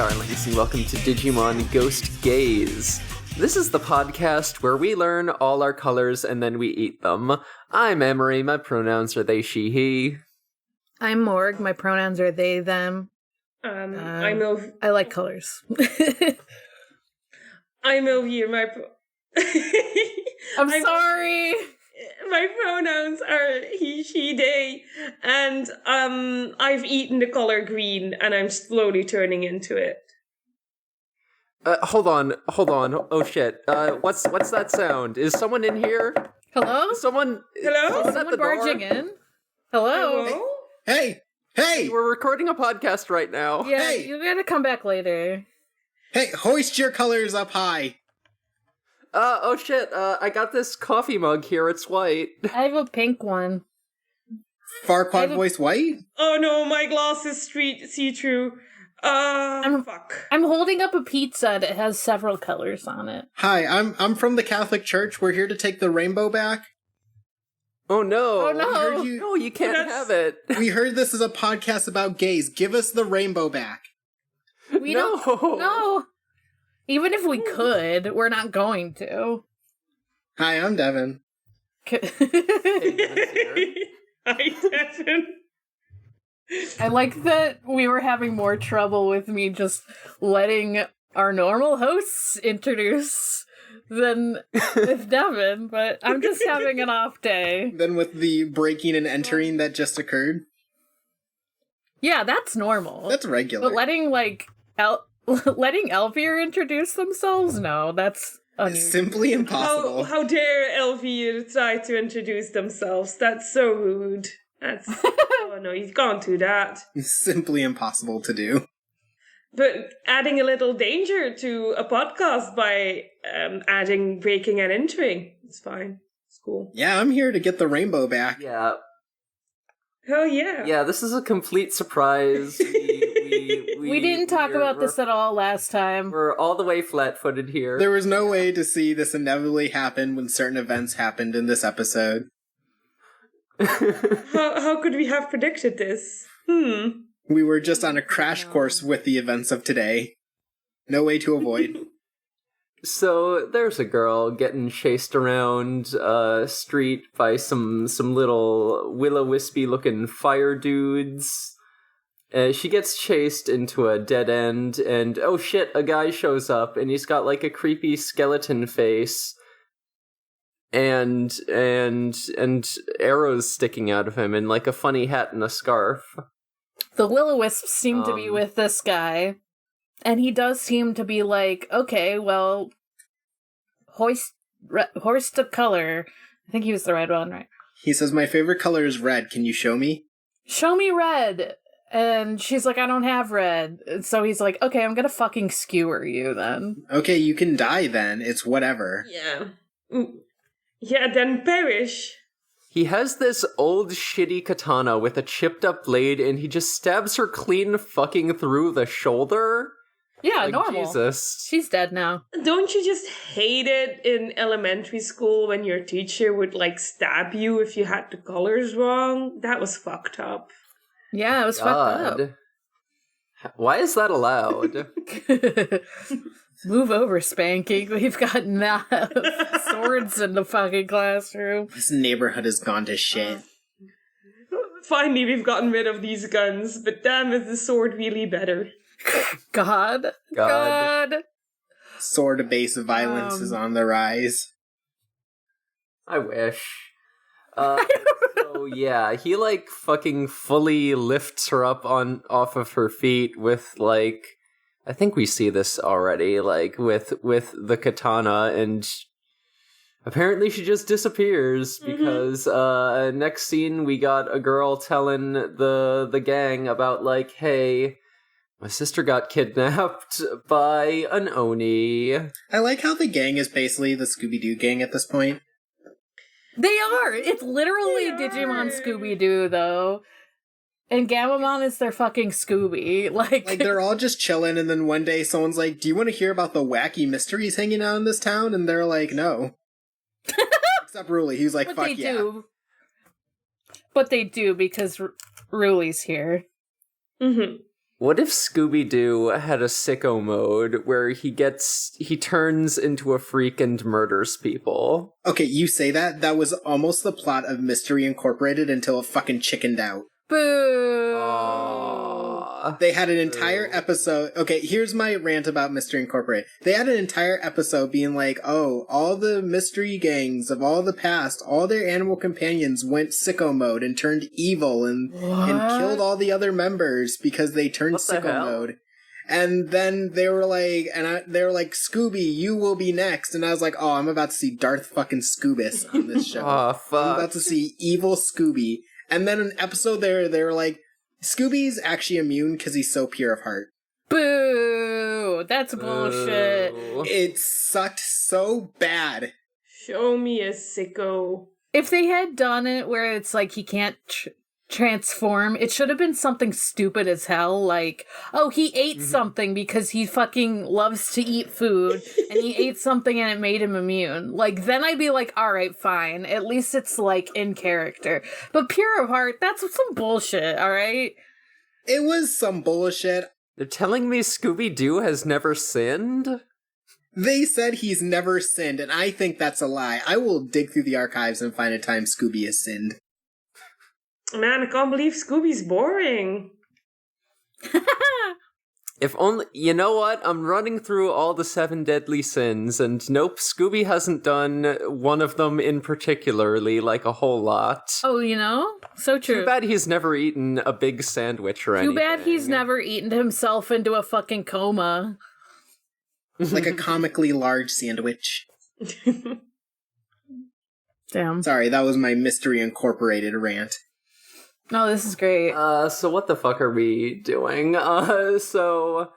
darlings, and welcome to Digimon Ghost Gaze. This is the podcast where we learn all our colors and then we eat them. I'm Emery, my pronouns are they, she, he. I'm Morg, my pronouns are they, them. I like colors. I'm Elvire, I'm sorry! My pronouns are he, she, they, and I've eaten the color green, and I'm slowly turning into it. Hold on. Oh shit. What's that sound? Is someone in here? Hello? Someone Hello? at the barging door? in? Hello? Hello? Hey! We're recording a podcast right now. Yeah, Hey! you gotta come back later. Hey, hoist your colors up high! Oh shit, I got this coffee mug here, it's white. I have a pink one. Farquaad voice white? Oh no, my glass is see-through. Fuck. I'm holding up a pizza that has several colors on it. Hi, I'm from the Catholic Church. We're here to take the rainbow back. Oh no. Oh no. No, you can't have it. We heard this is a podcast about gays. Give us the rainbow back. We don't. No. Even if we could, we're not going to. Hi, I'm Devon. Hi, Devon. I like that we were having more trouble with me just letting our normal hosts introduce than with Devon, but I'm just having an off day. Then with the breaking and entering that just occurred. Yeah, that's normal. That's regular. But letting, letting Elvire introduce themselves? No, that's unusual. Simply impossible. How dare Elvire try to introduce themselves? That's so rude. Oh no, you can't do that. Simply impossible to do. But adding a little danger to a podcast by adding breaking and entering, it's fine. It's cool. Yeah, I'm here to get the rainbow back. Yeah. Hell yeah. Yeah, this is a complete surprise. We didn't talk about this at all last time. We're all the way flat-footed here. There was no way to see this inevitably happen when certain events happened in this episode. How could we have predicted this? We were just on a crash course with the events of today. No way to avoid. So there's a girl getting chased around street by some little willow-wispy looking fire dudes. She gets chased into a dead end, and oh shit, a guy shows up, and he's got like a creepy skeleton face, and arrows sticking out of him, and like a funny hat and a scarf. The will-o-wisps seem to be with this guy, and he does seem to be like, okay, well, hoist a color. I think he was the red one, right? He says, my favorite color is red. Can you show me? Show me red. And she's like, I don't have red. And so he's like, okay, I'm gonna fucking skewer you then. Okay, you can die then. It's whatever. Yeah. Yeah, then perish. He has this old shitty katana with a chipped up blade, and he just stabs her clean fucking through the shoulder. Yeah, like, normal. Jesus. She's dead now. Don't you just hate it in elementary school when your teacher would, stab you if you had the colors wrong? That was fucked up. Yeah, it was fucked up. Why is that allowed? Move over, Spanking. We've got swords in the fucking classroom. This neighborhood has gone to shit. Finally, we've gotten rid of these guns, but damn, is the sword really better? God. Sword-based violence is on the rise. I wish. So yeah, he fucking fully lifts her up off of her feet with I think we see this already, with the katana, and apparently she just disappears because next scene we got a girl telling the gang about hey, my sister got kidnapped by an Oni. I like how the gang is basically the Scooby-Doo gang at this point. They are! It's literally Digimon Scooby-Doo, though. And Gamamon is their fucking Scooby. They're all just chilling, and then one day someone's like, do you want to hear about the wacky mysteries hanging out in this town? And they're like, no. Except Ruli. He's like, fuck yeah. Do. But they do, because Ruli's here. Mm-hmm. What if Scooby-Doo had a sicko mode where he turns into a freak and murders people? Okay, you say that. That was almost the plot of Mystery Incorporated until it fucking chickened out. Boo! Aww. They had an entire episode. Okay, here's my rant about Mystery Incorporated. They had an entire episode being like, oh, all the mystery gangs of all the past, all their animal companions went sicko mode and turned evil and killed all the other members because they turned sicko mode. And then they were like, Scooby, you will be next. And I was like, oh, I'm about to see Darth fucking Scoobus on this show. Oh, fuck. I'm about to see evil Scooby. And then an episode they were like, Scooby's actually immune because he's so pure of heart. Boo! That's bullshit. It sucked so bad. Show me a sicko. If they had done it where it's like he can't transform, it should have been something stupid as hell, like, oh, he ate something because he fucking loves to eat food, and he ate something and it made him immune. Like, then I'd be like, alright, fine. At least it's, like, in character. But pure of heart, that's some bullshit, alright? It was some bullshit. They're telling me Scooby-Doo has never sinned? They said he's never sinned, and I think that's a lie. I will dig through the archives and find a time Scooby has sinned. Man, I can't believe Scooby's boring. If only, you know what? I'm running through all the 7 deadly sins, and nope, Scooby hasn't done one of them in particularly, like a whole lot. Oh, you know? So true. Too bad he's never eaten a big sandwich or anything. Too bad he's never eaten himself into a fucking coma. Like a comically large sandwich. Damn. Sorry, that was my Mystery Incorporated rant. No, this is great. So what the fuck are we doing? Kyoshiro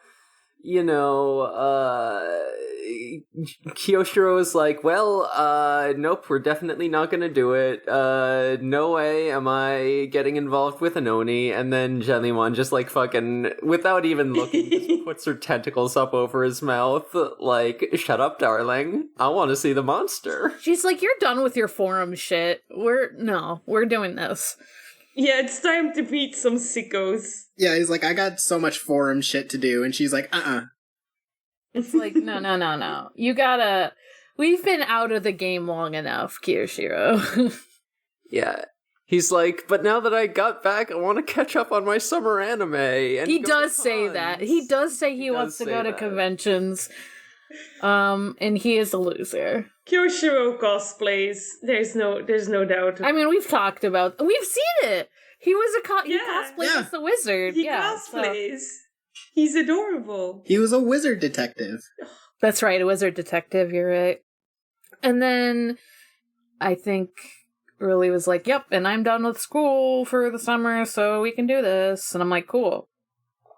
is like, well, nope, we're definitely not gonna do it. No way am I getting involved with an Oni. And then Jellymon just like fucking, without even looking, just puts her tentacles up over his mouth, like, shut up, darling. I want to see the monster. She's like, you're done with your forum shit. We're doing this. Yeah, it's time to beat some sickos. Yeah, he's like, I got so much forum shit to do, and she's like, It's like, no. You gotta... We've been out of the game long enough, Kiyoshiro. Yeah. He's like, but now that I got back, I want to catch up on my summer anime. And he does say that. He does say he wants to go to conventions. And he is a loser. Kyoshiro cosplays. There's no doubt. I mean, we've seen it. He was he cosplayed as the wizard. He cosplays. So. He's adorable. He was a wizard detective. That's right, a wizard detective. You're right. And then I think Ruli was like, "Yep," and I'm done with school for the summer, so we can do this. And I'm like, "Cool."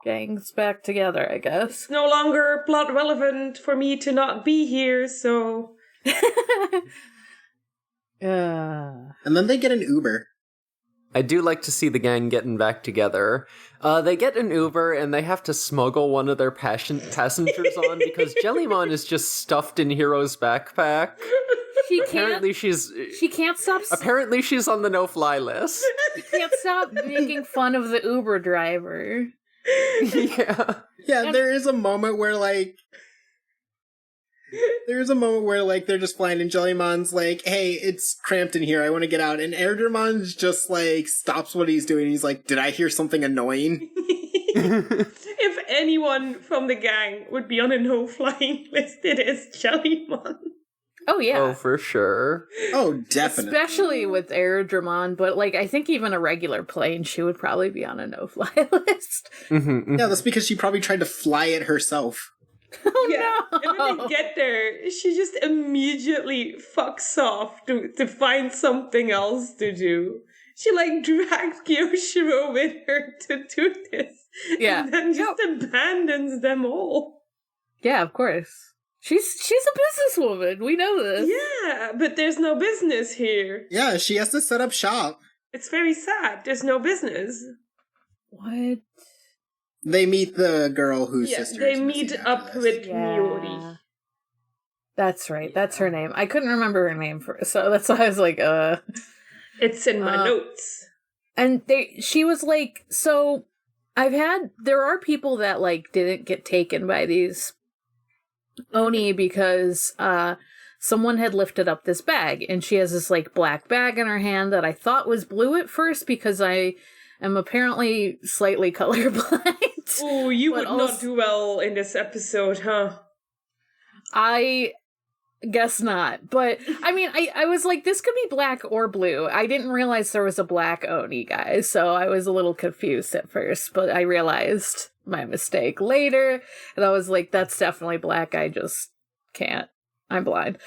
Gang's back together, I guess. It's no longer plot relevant for me to not be here, so... And then they get an Uber. I do like to see the gang getting back together. They get an Uber and they have to smuggle one of their passengers on because Jellymon is just stuffed in Hiro's backpack. She can't stop. Apparently she's on the no-fly list. She can't stop making fun of the Uber driver. Yeah, there is a moment where they're just flying and Jellymon's like, hey, it's cramped in here, I want to get out, and Erdermon's just like stops what he's doing, he's like, did I hear something annoying? If anyone from the gang would be on a no-flying list, it is Jellymon. Oh, yeah. Oh, for sure. Oh, definitely. Especially with Aerodramon, but, like, I think even a regular plane, she would probably be on a no-fly list. Mm-hmm. Yeah, that's because she probably tried to fly it herself. Oh, yeah. no! And when they get there, she just immediately fucks off to find something else to do. She, like, dragged Kyoshiro with her to do this. Yeah. And then just abandons them all. Yeah, of course. She's a businesswoman. We know this. Yeah, but there's no business here. Yeah, she has to set up shop. It's very sad. There's no business. What? They meet the girl whose sister. They meet up with Miori. That's right. That's her name. I couldn't remember her name so that's why I was like, It's in my notes. And she was like, so there are people that, like, didn't get taken by these Oni because, someone had lifted up this bag, and she has this, like, black bag in her hand that I thought was blue at first because I am apparently slightly colorblind. Oh, you would not do well in this episode, huh? I guess not. But, I mean, I was like, this could be black or blue. I didn't realize there was a black Oni, guys, so I was a little confused at first, but I realized my mistake later, and I was like, that's definitely black, I just can't. I'm blind.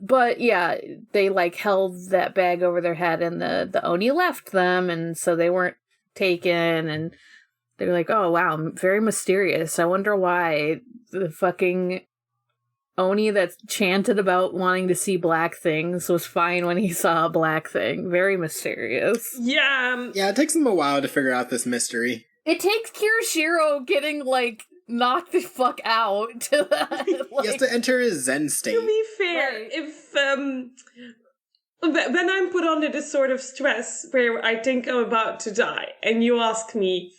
But yeah, they like held that bag over their head and the Oni left them, and so they weren't taken, and they're like, oh wow, very mysterious. I wonder why the fucking Oni that chanted about wanting to see black things was fine when he saw a black thing. Very mysterious. Yeah. Yeah, it takes them a while to figure out this mystery. It takes Kirishiro getting, like, knocked the fuck out to that. Like, he has to enter his Zen state. To be fair, right. if when I'm put under this sort of stress where I think I'm about to die, and you ask me,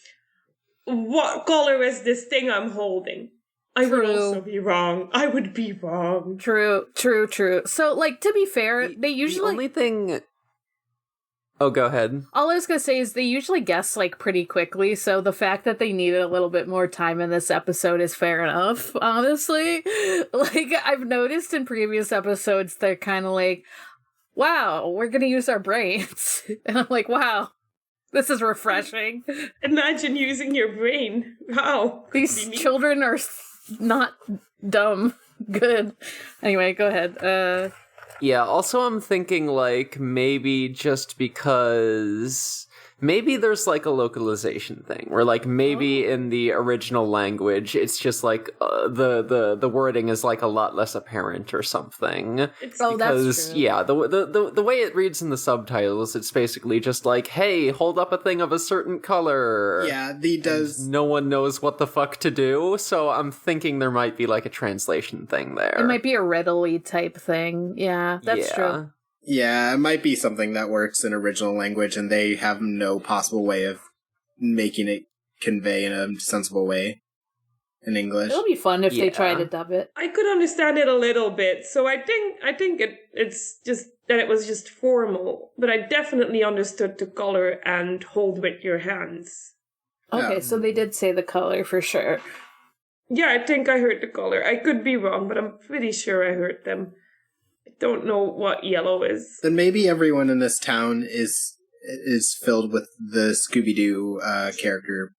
what color is this thing I'm holding? I would also be wrong. I would be wrong. True. So, like, to be fair, they usually... The only thing... Oh, go ahead. All I was gonna say is they usually guess, like, pretty quickly, so the fact that they needed a little bit more time in this episode is fair enough, honestly. Like, I've noticed in previous episodes, they're kind of like, wow, we're gonna use our brains. And I'm like, wow, this is refreshing. Imagine using your brain. Wow. These children are not dumb. Good. Anyway, go ahead. Yeah, also I'm thinking, like, maybe just because... Maybe there's, like, a localization thing, where, like, maybe in the original language, it's just, like, the wording is, like, a lot less apparent or something. That's true. Yeah, the way it reads in the subtitles, it's basically just like, hey, hold up a thing of a certain color. Yeah, he does. And no one knows what the fuck to do, so I'm thinking there might be, like, a translation thing there. It might be a riddle-y type thing. Yeah, that's true. Yeah, it might be something that works in original language, and they have no possible way of making it convey in a sensible way in English. It'll be fun if they try to dub it. I could understand it a little bit, so I think it's just that it was just formal, but I definitely understood the color and hold with your hands. Okay, Yeah. so they did say the color for sure. Yeah, I think I heard the color. I could be wrong, but I'm pretty sure I heard them. I don't know what yellow is. Then maybe everyone in this town is filled with the Scooby-Doo character,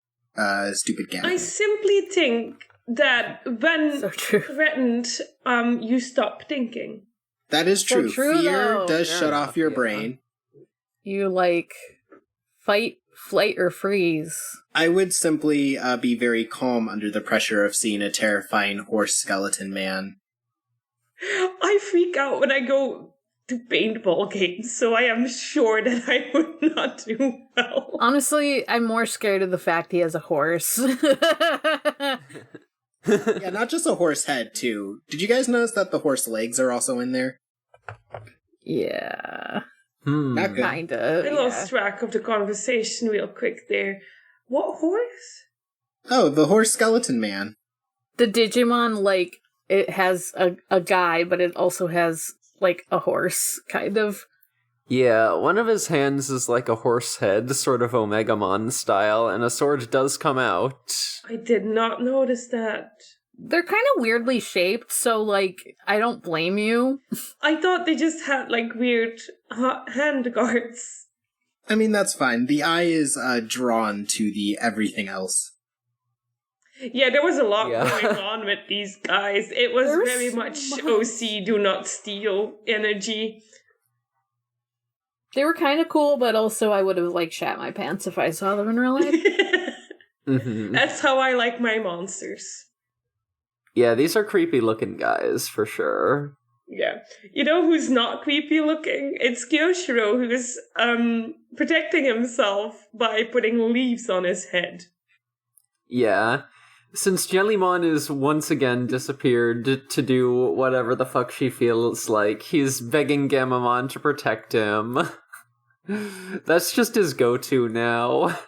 Stupid Gammon. I simply think that when threatened, you stop thinking. That is true. true, Fear though. does Fair shut enough, off your yeah. brain. You, like, fight, flight, or freeze. I would simply be very calm under the pressure of seeing a terrifying horse skeleton man. I freak out when I go to paintball games, so I am sure that I would not do well. Honestly, I'm more scared of the fact he has a horse. Yeah, not just a horse head, too. Did you guys notice that the horse legs are also in there? Yeah. Not good. Kinda. I lost track of the conversation real quick there. What horse? Oh, the horse skeleton man. The Digimon, like, it has a guy, but it also has, like, a horse, kind of. Yeah, one of his hands is like a horse head, sort of Omegamon style, and a sword does come out. I did not notice that. They're kind of weirdly shaped, so, like, I don't blame you. I thought they just had, like, weird hand guards. I mean, that's fine. The eye is drawn to the everything else. Yeah, there was a lot Yeah. going on with these guys. It was There's very so much much. OC, do not steal energy. They were kind of cool, but also I would have, like, shat my pants if I saw them in real life. Mm-hmm. That's how I like my monsters. Yeah, these are creepy looking guys, for sure. Yeah. You know who's not creepy looking? It's Kyoshiro, who's protecting himself by putting leaves on his head. Yeah. Since Jellymon is once again disappeared to do whatever the fuck she feels like, he's begging Gammamon to protect him. That's just his go-to now.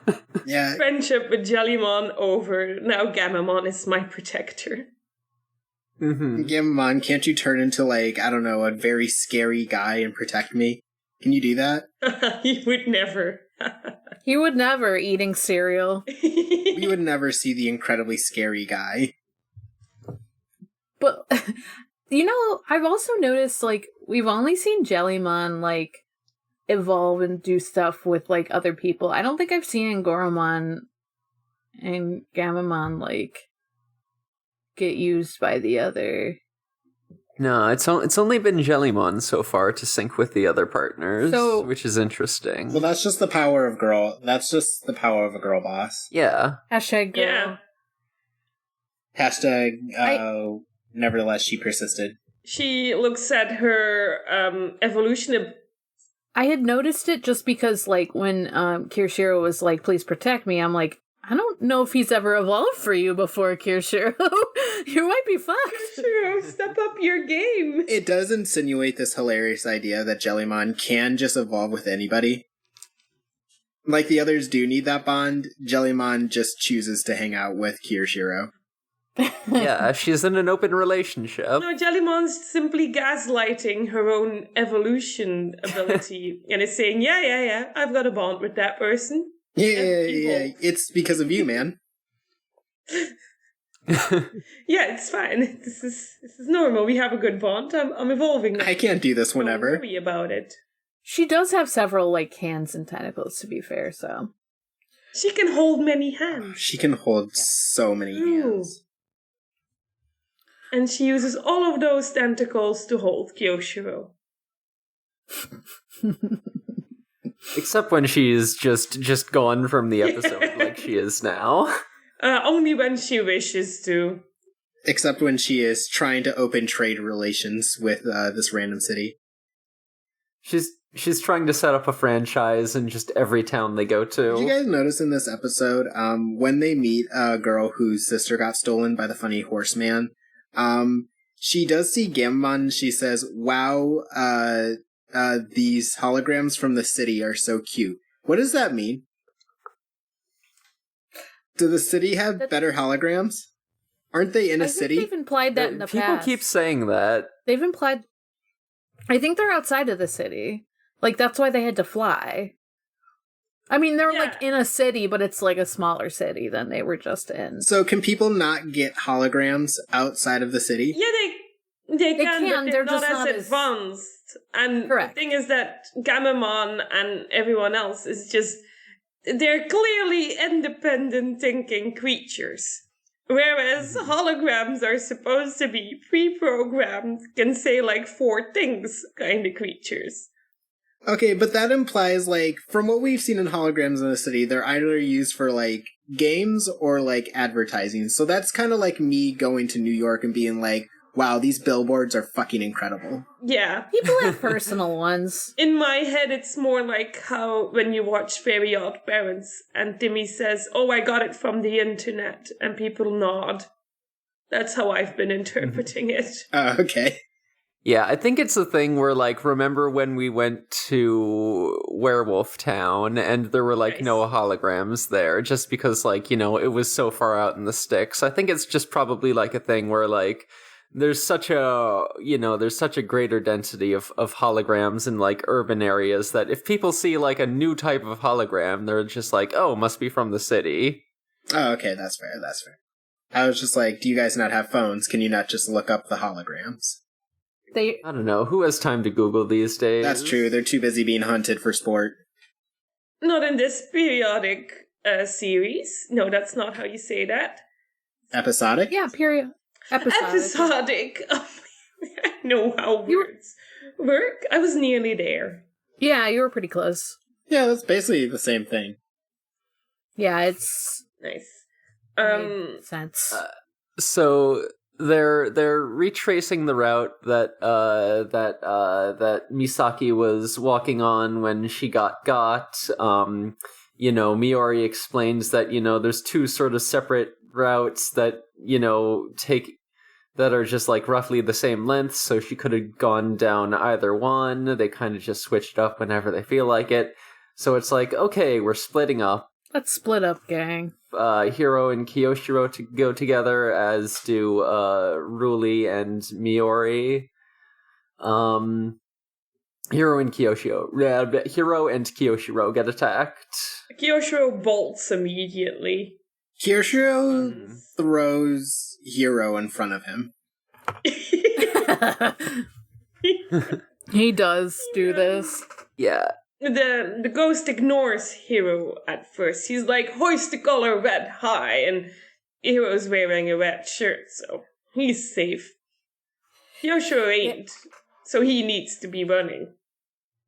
Yeah. Friendship with Jellymon over. Now Gammamon is my protector. Gammamon, can't you turn into, like, I don't know, a very scary guy and protect me? Can you do that? He would never. He would never, eating cereal. We would never see the incredibly scary guy. But, I've also noticed, like, we've only seen Jellymon, like, evolve and do stuff with, like, other people. I don't think I've seen Goromon and Gammamon, like, get used by the other. No, it's only been Jellymon so far to sync with the other partners, which is interesting. Well, that's just the power of girl. That's just the power of a girl boss. Yeah. Hashtag girl. Yeah. Hashtag, nevertheless, she persisted. She looks at her evolution. I had noticed it just because, like, when Kirishiro was like, please protect me, I'm like, I don't know if he's ever evolved for you before, Kirishiro. You might be fucked. Kirishiro, step up your game. It does insinuate this hilarious idea that Jellymon can just evolve with anybody. Like the others do need that bond, Jellymon just chooses to hang out with Kirishiro. Yeah, she's in an open relationship. No, Jellymon's simply gaslighting her own evolution ability and is saying, yeah, I've got a bond with that person. Yeah. It's because of you, man. Yeah, it's fine. This is normal. We have a good bond. I'm evolving now. I can't do this whenever. Don't worry about it. She does have several, like, hands and tentacles, to be fair, so. She can hold many hands. She can hold so many hands. And she uses all of those tentacles to hold Kyoshiro. Except when she's just gone from the episode like she is now. Only when she wishes to. Except when she is trying to open trade relations with this random city. She's trying to set up a franchise in just every town they go to. Did you guys notice in this episode, when they meet a girl whose sister got stolen by the funny horseman, she does see Gammamon and she says, wow, these holograms from the city are so cute. What does that mean? Do the city have better holograms? Aren't they in a city? They've implied that in the People past. keep saying that. They've implied... I think they're outside of the city. Like, that's why they had to fly. I mean, they're, like, in a city, but it's, like, a smaller city than they were just in. So can people not get holograms outside of the city? Yeah, they can, but they're not as advanced. And correct. The thing is that Gammamon and everyone else is just... They're clearly independent thinking creatures. Whereas holograms are supposed to be pre-programmed, can say like 4 things kind of creatures. Okay, but that implies, like, from what we've seen in holograms in the city, they're either used for, like, games or, like, advertising. So that's kind of like me going to New York and being like, wow, these billboards are fucking incredible. Yeah. People have personal ones. In my head, it's more like how when you watch Very Odd Parents and Timmy says, oh, I got it from the internet, and people nod. That's how I've been interpreting it. Okay. Yeah, I think it's a thing where, like, remember when we went to Werewolf Town and there were, like, no holograms there just because, like, you know, it was so far out in the sticks. I think it's just probably, like, a thing where, like, there's such a greater density of holograms in, like, urban areas that if people see, like, a new type of hologram, they're just like, oh, must be from the city. Oh, okay, that's fair. I was just like, do you guys not have phones? Can you not just look up the holograms? I don't know. Who has time to Google these days? That's true. They're too busy being hunted for sport. Not in this periodic series. No, that's not how you say that. Episodic? Yeah, period. Episodic. I know how words work. I was nearly there. Yeah, you were pretty close. Yeah, that's basically the same thing. Yeah, it's nice. Made sense. So they're retracing the route that Misaki was walking on when she got. You know, Miori explains that, you know, there's 2 sort of separate routes that, you know, take that are just like roughly the same length, so she could have gone down either one. They kind of just switched up whenever they feel like it. So it's like, okay, we're splitting up. Let's split up, gang. Hiro and Kiyoshiro to go together, as do Ruli and Miori. Hiro and Kiyoshiro get attacked. Kiyoshiro bolts immediately. Kiyoshiro throws Hiro in front of him. He does do this. Yeah. The ghost ignores Hiro at first. He's like, hoist the collar red high, and Hiro's wearing a red shirt, so he's safe. Kiyoshiro ain't, so he needs to be running.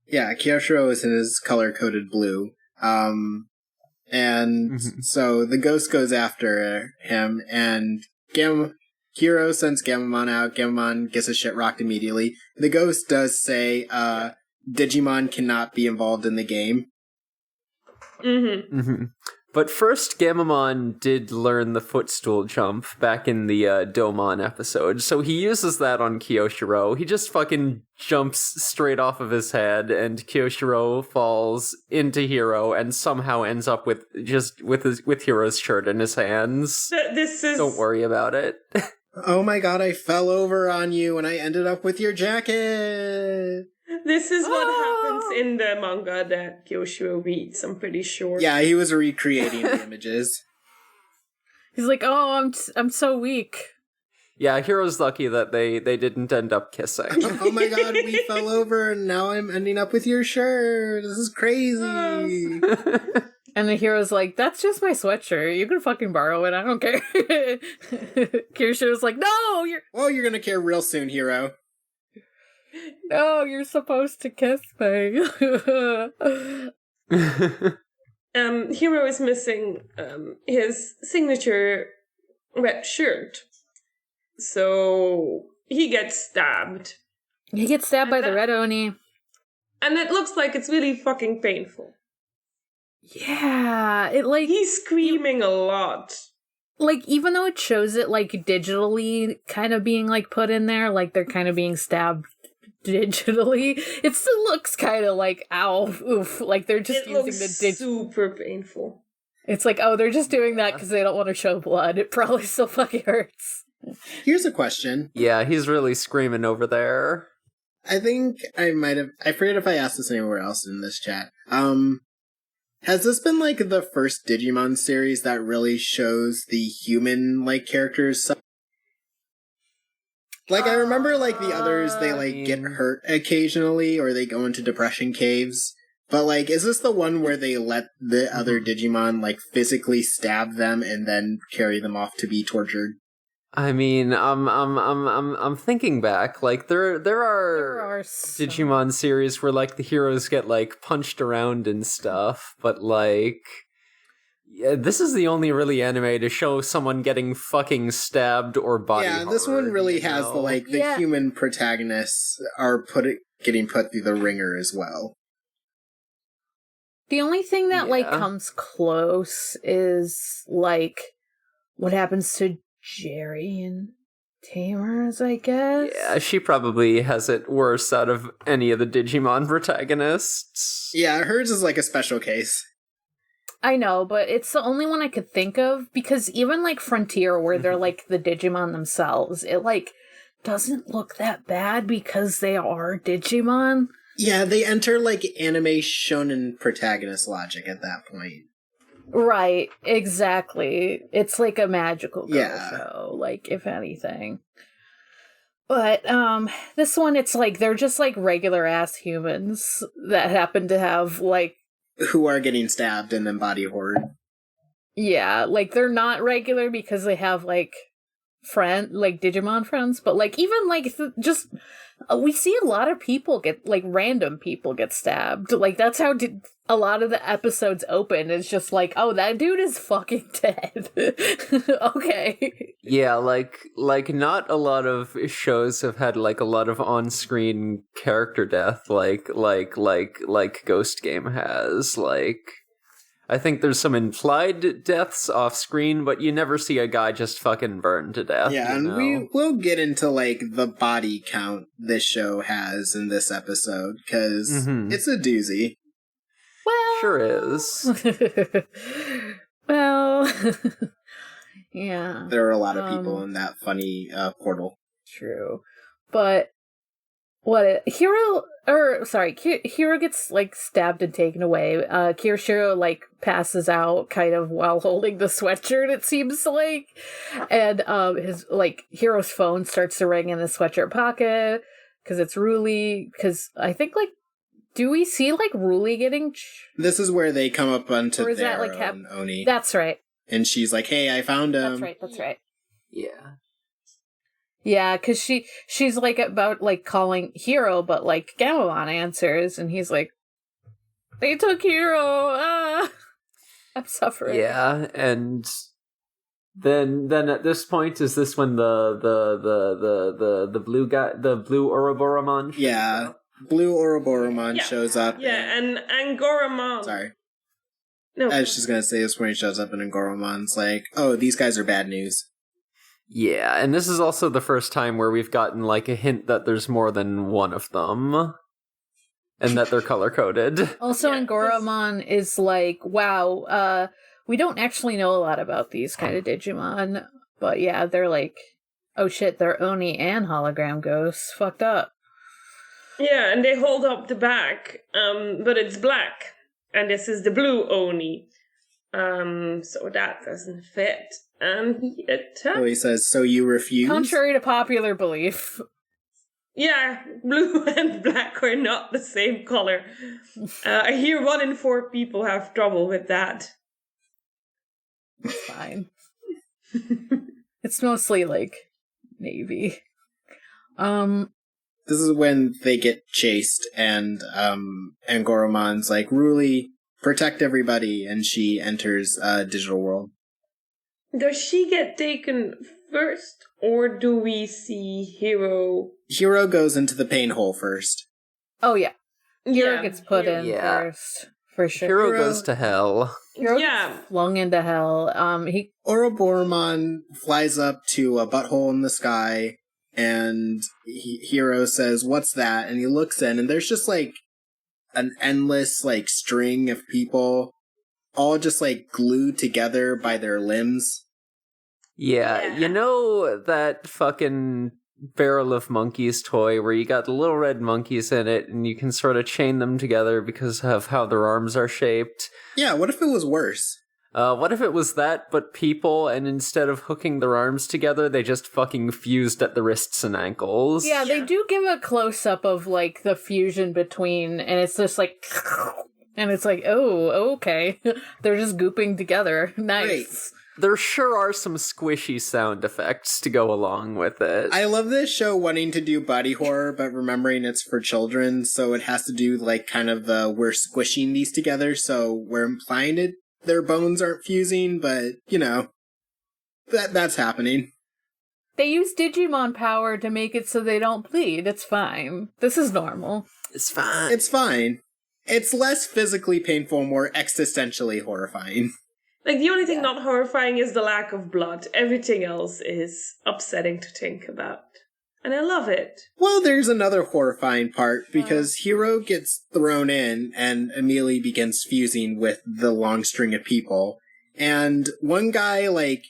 Yeah, Kiyoshiro is in his color-coded blue. And so the ghost goes after him, and Hiro sends Gammamon out. Gammamon gets his shit rocked immediately. The ghost does say, Digimon cannot be involved in the game. But first, Gammamon did learn the footstool jump back in the Domon episode, so he uses that on Kiyoshiro. He just fucking jumps straight off of his head, and Kiyoshiro falls into Hiro and somehow ends up with Hiro's shirt in his hands. Don't worry about it. Oh my god, I fell over on you and I ended up with your jacket! This is what happens in the manga that Kiyoshiro reads, I'm pretty sure. Yeah, he was recreating the images. He's like, oh, I'm so weak. Yeah, Hiro's lucky that they didn't end up kissing. Oh my god, we fell over and now I'm ending up with your shirt. This is crazy. And the Hero's like, that's just my sweatshirt. You can fucking borrow it. I don't care. Kirishio's like, no, you're gonna care real soon, Hiro. No, you're supposed to kiss me. Hiro is missing his signature red shirt. So he gets stabbed. He gets stabbed by the Red Oni. And it looks like it's really fucking painful. Yeah, he's screaming a lot. Like, even though it shows it, like, digitally kind of being, like, put in there, like, they're kind of being stabbed digitally, it still looks kind of like, ow, oof, like, they're just using the super painful. It's like, oh, they're just doing that because they don't want to show blood. It probably still fucking hurts. Here's a question. Yeah, he's really screaming over there. I think I forget if I asked this anywhere else in this chat. Has this been, like, the first Digimon series that really shows the human, like, characters? Like, I remember, like, the others, they, like, get hurt occasionally, or they go into depression caves. But, like, is this the one where they let the other Digimon, like, physically stab them and then carry them off to be tortured? I mean, I'm thinking back. Like, there are Digimon series where, like, the heroes get, like, punched around and stuff, but, like, yeah, this is the only really anime to show someone getting fucking stabbed or body Yeah, this one really has know? the, like, the human protagonists are getting put through the ringer as well. The only thing that, like, comes close is, like, what happens to Jerry and Tamers, I guess? Yeah, she probably has it worse out of any of the Digimon protagonists. Yeah, hers is like a special case. I know, but it's the only one I could think of, because even, like, Frontier, where they're, like, the Digimon themselves, it, like, doesn't look that bad because they are Digimon. Yeah, they enter, like, anime shonen protagonist logic at that point. Right, exactly. It's like a magical girl show, like, if anything. But, this one, it's like, they're just, like, regular-ass humans that happen to have, like... Who are getting stabbed and then body horrored. Yeah, like, they're not regular because they have, like, Digimon friends, but, like, even, like, just... we see a lot of people random people get stabbed. Like, that's how a lot of the episodes open. It's just like, oh, that dude is fucking dead. Okay. Yeah, like not a lot of shows have had, like, a lot of on-screen character death like Ghost Game has. Like, I think there's some implied deaths off screen, but you never see a guy just fucking burned to death. Yeah, and we will get into, like, the body count this show has in this episode, because it's a doozy. Well, sure is. Well, yeah. There are a lot of people in that funny portal. True. But Hiro gets like stabbed and taken away. Kirishiro like passes out kind of while holding the sweatshirt, it seems like. And his like Hiro's phone starts to ring in the sweatshirt pocket because it's Ruli. Because I think like, do we see like Ruli getting? This is where they come up onto or is their that, like, own Oni. That's right. And she's like, "Hey, I found him." That's right. Yeah. Yeah, because she's like about like calling Hiro, but like Gamamon answers, and he's like, "They took Hiro. I'm suffering." Yeah, and then at this point, is this when the blue guy, the blue Ouroboros shows up? Blue Ouroboros shows up. Yeah, and Angoramon. Sorry. No, I was just gonna say this when he shows up, and Angoromon's like, "Oh, these guys are bad news." Yeah, and this is also the first time where we've gotten like a hint that there's more than one of them. And that they're color-coded. Also, Angoramon is like, wow, we don't actually know a lot about these kind of Digimon. But yeah, they're like, oh shit, they're Oni and hologram ghosts. Fucked up. Yeah, and they hold up the back, but it's black. And this is the blue Oni. So that doesn't fit. And he attacks. So he says, "So you refuse?" Contrary to popular belief. Yeah, blue and black are not the same color. I hear 1 in 4 people have trouble with that. It's fine. It's mostly like navy. This is when they get chased, and Angoromon's like, "Ruli, protect everybody," and she enters digital world. Does she get taken first, or do we see Hiro? Hiro goes into the pain hole first. Oh yeah. Hiro gets put in Yeah. first. For sure. Hiro goes to hell. Hiro gets flung into hell. Ouroboromon flies up to a butthole in the sky, and Hiro says, "What's that?" And he looks in, and there's just like an endless like string of people, all just like glued together by their limbs. Yeah, you know that fucking Barrel of Monkeys toy where you got the little red monkeys in it and you can sort of chain them together because of how their arms are shaped? Yeah, what if it was worse? What if it was that, but people, and instead of hooking their arms together, they just fucking fused at the wrists and ankles? Yeah, they do give a close-up of, like, the fusion between, and it's just like... And it's like, oh, okay. They're just gooping together. Nice. Great. There sure are some squishy sound effects to go along with it. I love this show wanting to do body horror, but remembering it's for children, so it has to do, like, kind of the we're squishing these together, so we're implying it. Their bones aren't fusing, but, you know, that's happening. They use Digimon power to make it so they don't bleed. It's fine. This is normal. It's fine. It's fine. It's less physically painful, more existentially horrifying. Like, the only thing not horrifying is the lack of blood. Everything else is upsetting to think about. And I love it. Well, there's another horrifying part, because Hiro gets thrown in and immediately begins fusing with the long string of people. And one guy, like,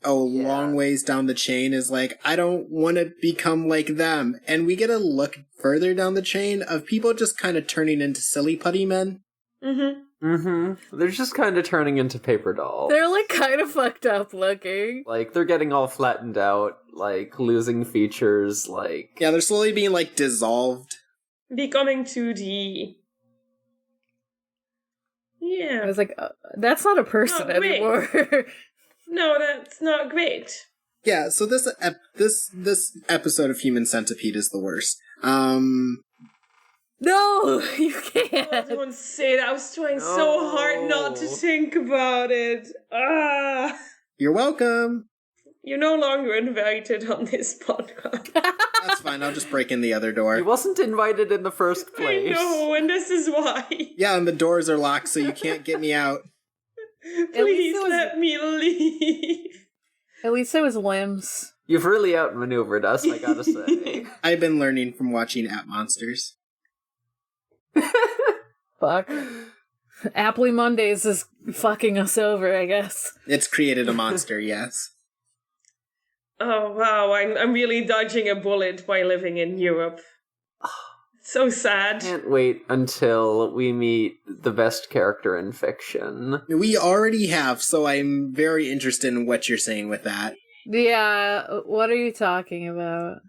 long ways down the chain is like, I don't want to become like them. And we get a look further down the chain of people just kind of turning into silly putty men. They're just kind of turning into paper dolls. They're, like, kind of fucked up looking. Like, they're getting all flattened out, like, losing features, like... Yeah, they're slowly being, like, dissolved. Becoming 2D. Yeah. I was like, that's not a person anymore. No, that's not great. Yeah, so this episode of Human Centipede is the worst. No, you can't. Oh, don't say that. I was trying so hard not to think about it. You're welcome. You're no longer invited on this podcast. That's fine, I'll just break in the other door. He wasn't invited in the first place. I know, and this is why. Yeah, and the doors are locked, so you can't get me out. Please let me leave. At least it was limbs. You've really outmaneuvered us, I gotta say. I've been learning from watching App Monsters. Fuck. Appley Mondays is fucking us over, I guess. It's created a monster, yes. Oh wow, I'm really dodging a bullet by living in Europe. So sad. Can't wait until we meet the best character in fiction. We already have, so I'm very interested in what you're saying with that. Yeah, what are you talking about?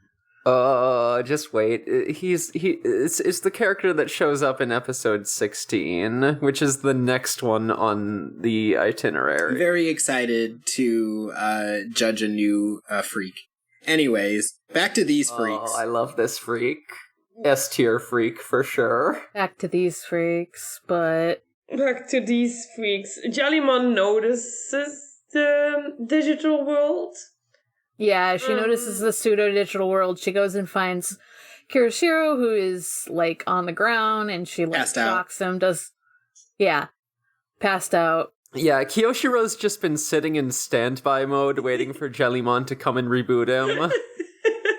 Just wait. It's the character that shows up in episode 16, which is the next one on the itinerary. Very excited to judge a new freak. Anyways, back to these freaks. Oh, I love this freak. S-tier freak, for sure. Back to these freaks, but... Back to these freaks. Jellymon notices the digital world. Yeah, she notices the pseudo-digital world. She goes and finds Kirishiro, who is, like, on the ground, and she, like, shocks him, passed out. Yeah, Kiyoshiro's just been sitting in standby mode, waiting for Jellymon to come and reboot him.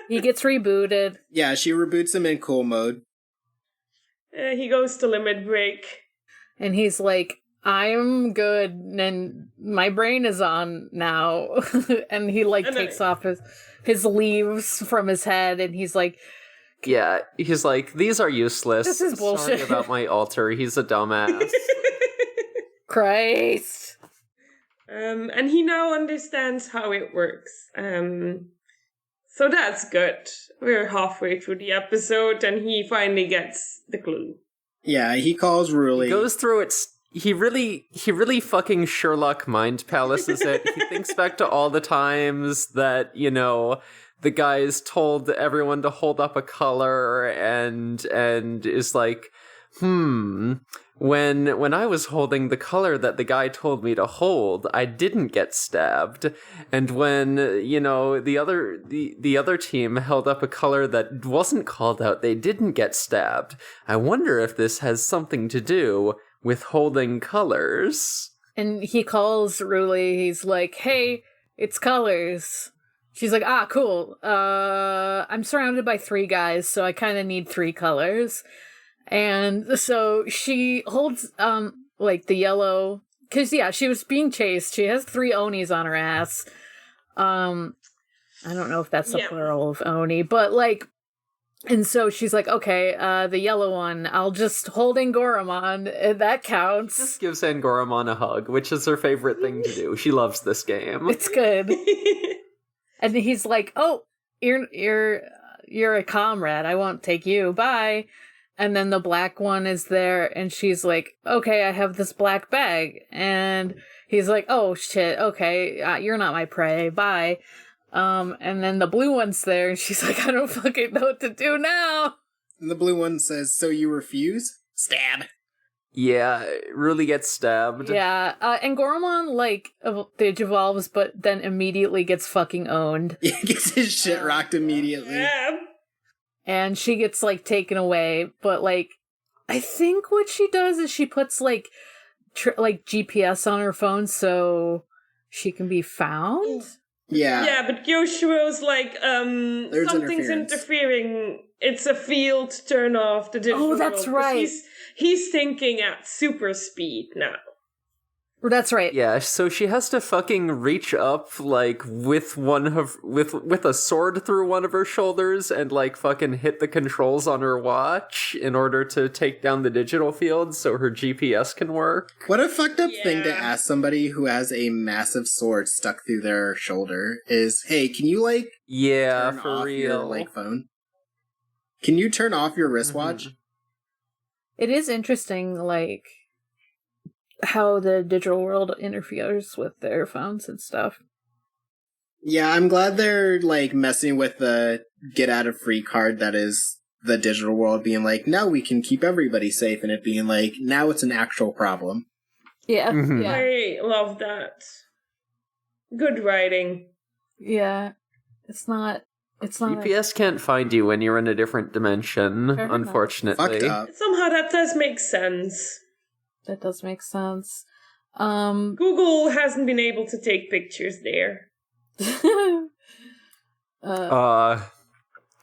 He gets rebooted. Yeah, she reboots him in cool mode. He goes to limit break. And he's like, I'm good, and my brain is on now. And he, like, takes off his leaves from his head, and he's like... Yeah, he's like, these are useless. This is bullshit. Sorry about my alter, he's a dumbass. Christ. And he now understands how it works. So that's good. We're halfway through the episode, and he finally gets the clue. Yeah, he calls Ruli. He goes through it. He really fucking Sherlock Mind Palaces it. He thinks back to all the times that, you know, the guys told everyone to hold up a color and is like, when I was holding the color that the guy told me to hold, I didn't get stabbed. And when, you know, the other team held up a color that wasn't called out, they didn't get stabbed. I wonder if this has something to do with holding colors. And he calls Ruli, he's like, hey, it's colors. She's like, cool. I'm surrounded by 3 guys, so I kind of need 3 colors. And so she holds, like, the yellow... Because, yeah, she was being chased. She has 3 Onis on her ass. I don't know if that's the plural of Oni, but, like... And so she's like, okay, the yellow one, I'll just hold Angoramon, that counts. Just gives Angoramon a hug, which is her favorite thing to do. She loves this game. It's good. And he's like, oh, you're a comrade, I won't take you, bye. And then the black one is there, and she's like, okay, I have this black bag. And he's like, oh, shit, okay, you're not my prey, bye. And then the blue one's there, and she's like, I don't fucking know what to do now. And the blue one says, so you refuse? Stab. Yeah, Ruli gets stabbed. Yeah, and Goramon, like, digivolves, but then immediately gets fucking owned. He gets his shit rocked immediately. Yeah. And she gets, like, taken away, but, like, I think what she does is she puts, like, GPS on her phone so she can be found? Yeah. Yeah, but Kyoshiro's like, something's interfering. It's a field, turn off the digital Oh, that's world. right. He's thinking at super speed now. That's right. Yeah, so she has to fucking reach up, like, with with a sword through one of her shoulders and, like, fucking hit the controls on her watch in order to take down the digital field so her GPS can work. What a fucked up thing to ask somebody who has a massive sword stuck through their shoulder is, hey, can you, like, turn for off real. your, like, phone? Can you turn off your wristwatch? It is interesting, like, how the digital world interferes with their phones and stuff. Yeah, I'm glad they're, like, messing with the get out of free card that is the digital world being like, now we can keep everybody safe, and it being like, now it's an actual problem. Yeah, yeah. I love that. Good writing. Yeah. It's not GPS can't find you when you're in a different dimension, unfortunately. Fucked up. Somehow that does make sense. That does make sense. Google hasn't been able to take pictures there.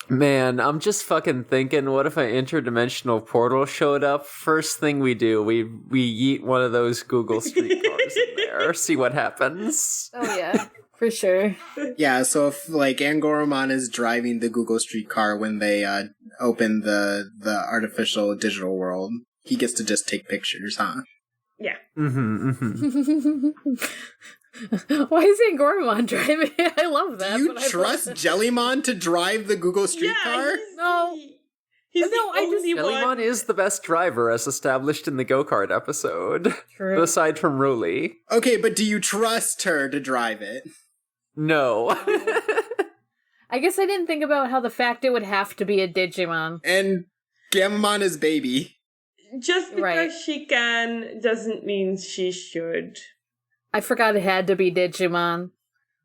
Man, I'm just fucking thinking, what if an interdimensional portal showed up? First thing we do, we yeet one of those Google streetcars in there, see what happens. Oh yeah, for sure. Yeah, so if, like, Angoramon is driving the Google streetcar when they open the artificial digital world, he gets to just take pictures, huh? Yeah. Why is Angoramon driving? I love that. Do you trust Jellymon to drive the Google streetcar? No. He's No, the I just- only Jellymon one. is the best driver, as established in the go-kart episode. True. Aside from Ruli. Okay, but do you trust her to drive it? No. I guess I didn't think about how the fact it would have to be a Digimon. And Gamamon is baby. Just because Right. she can doesn't mean she should. I forgot it had to be Digimon.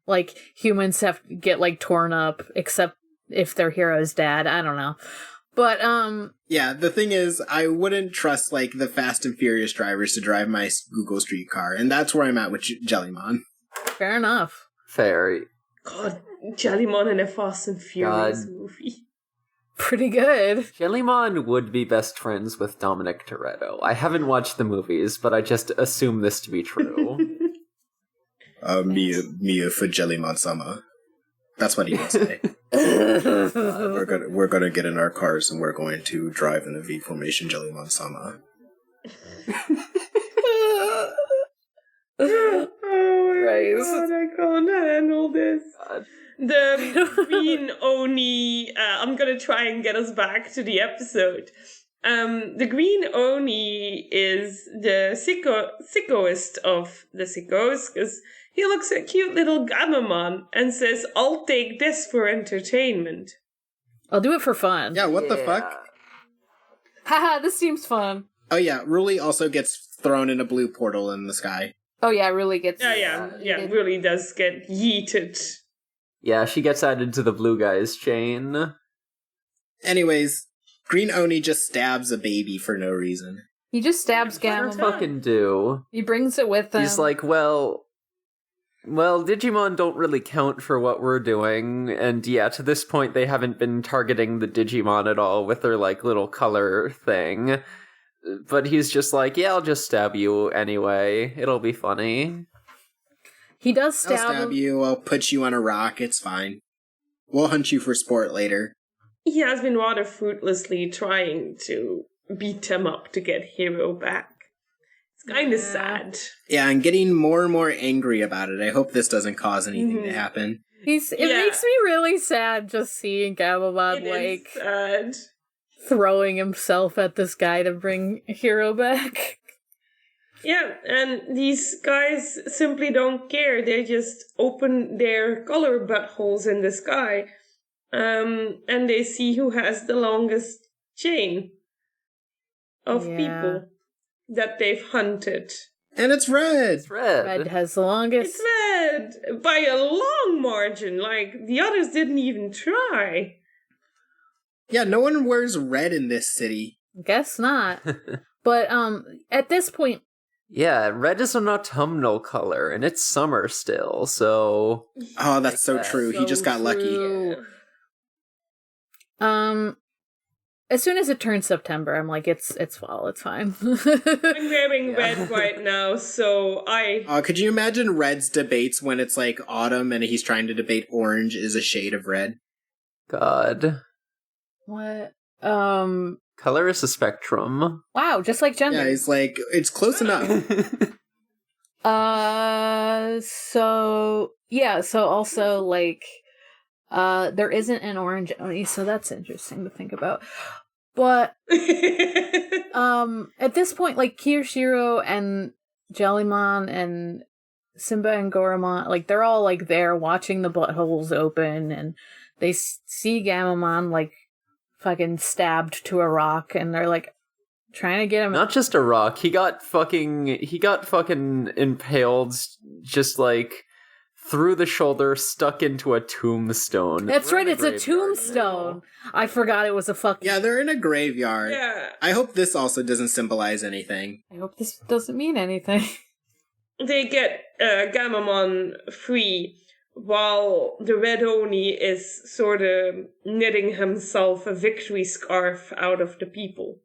Like, humans have to get, like, torn up, except if their hero's dad. I don't know. But, Yeah, the thing is, I wouldn't trust, like, the Fast and Furious drivers to drive my Google streetcar, and that's where I'm at with Jellymon. fair enough. Fair. God, Jellymon in a Fast and Furious God. movie. Pretty good. Jellymon would be best friends with Dominic Toretto. I haven't watched the movies, but I just assume this to be true. Mia for Jellymon-Sama. That's what he would say. We're gonna get in our cars and we're going to drive in a V formation, Jellymon-Sama. Oh my Christ. god, I can't handle this. God. The green Oni, I'm gonna try and get us back to the episode. The green Oni is the sickoest of the sickos, because he looks at cute little Gamamon and says, I'll take this for entertainment. I'll do it for fun. Yeah, what the fuck? Haha, this seems fun. Oh yeah, Ruli also gets thrown in a blue portal in the sky. Oh yeah, it really gets... Yeah, it- really does get yeeted. Yeah, she gets added to the blue guys chain. Anyways, Green Oni just stabs a baby for no reason. He just stabs Yeah, Gamma. Fucking do. He brings it with him. He's like, well, Digimon don't really count for what we're doing, and yeah, to this point they haven't been targeting the Digimon at all with their, like, little color thing. But he's just like, yeah, I'll just stab you anyway. It'll be funny. he does I'll stab stab him. you, I'll put you on a rock, it's fine. We'll hunt you for sport later. He has been rather fruitlessly trying to beat him up to get Hero back. It's kind of Yeah. sad. Yeah, I'm getting more and more angry about it. I hope this doesn't cause anything to happen. It Yeah. makes me really sad just seeing Gamamon, It is like, sad. throwing himself at this guy to bring Hero back. Yeah, and these guys simply don't care. They just open their color buttholes in the sky, and they see who has the longest chain of Yeah. people that they've hunted. And it's red! It's red. Red has the longest. It's red by a long margin. Like, the others didn't even try. Yeah, no one wears red in this city. Guess not. But at this point, Yeah, red is an autumnal color, and it's summer still, so... Oh, that's so Like that. true. He just got lucky. true. Yeah. As soon as it turns September, I'm like, it's fall, it's fine. I'm wearing Yeah. red right now, so Could you imagine Red's debates when it's like autumn and he's trying to debate orange is a shade of red? God. What? Color is a spectrum. Wow, just like gender. Yeah, he's like, it's close enough. So also, like, there isn't an orange Oni, so that's interesting to think about. But, at this point, like, Kirishiro and Jellymon and Simba and Goramon, like, they're all, like, there watching the buttholes open, and they see Gamamon, like, fucking stabbed to a rock, and they're, like, trying to get him... Not just a rock, he got fucking impaled, just like, through the shoulder, stuck into a tombstone. That's We're right, in it's a graveyard tombstone. I forgot it was a fucking... Yeah, they're in a graveyard. yeah. I hope this also doesn't symbolize anything. I hope this doesn't mean anything. they get Gamamon free, while the Red Oni is sort of knitting himself a victory scarf out of the people.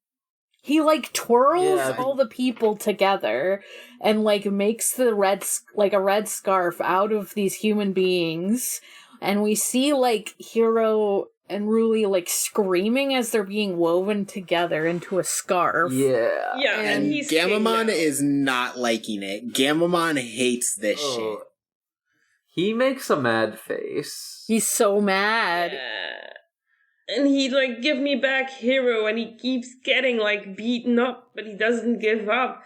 He, like, twirls all the people together and, like, makes a red scarf out of these human beings. And we see, like, Hiro and Ruli, like, screaming as they're being woven together into a scarf. Yeah. Yeah, And he's Gamamon is not liking it. Gamamon hates this shit. He makes a mad face. He's so mad. Yeah. And he, like, give me back Hiro, and he keeps getting, like, beaten up, but he doesn't give up.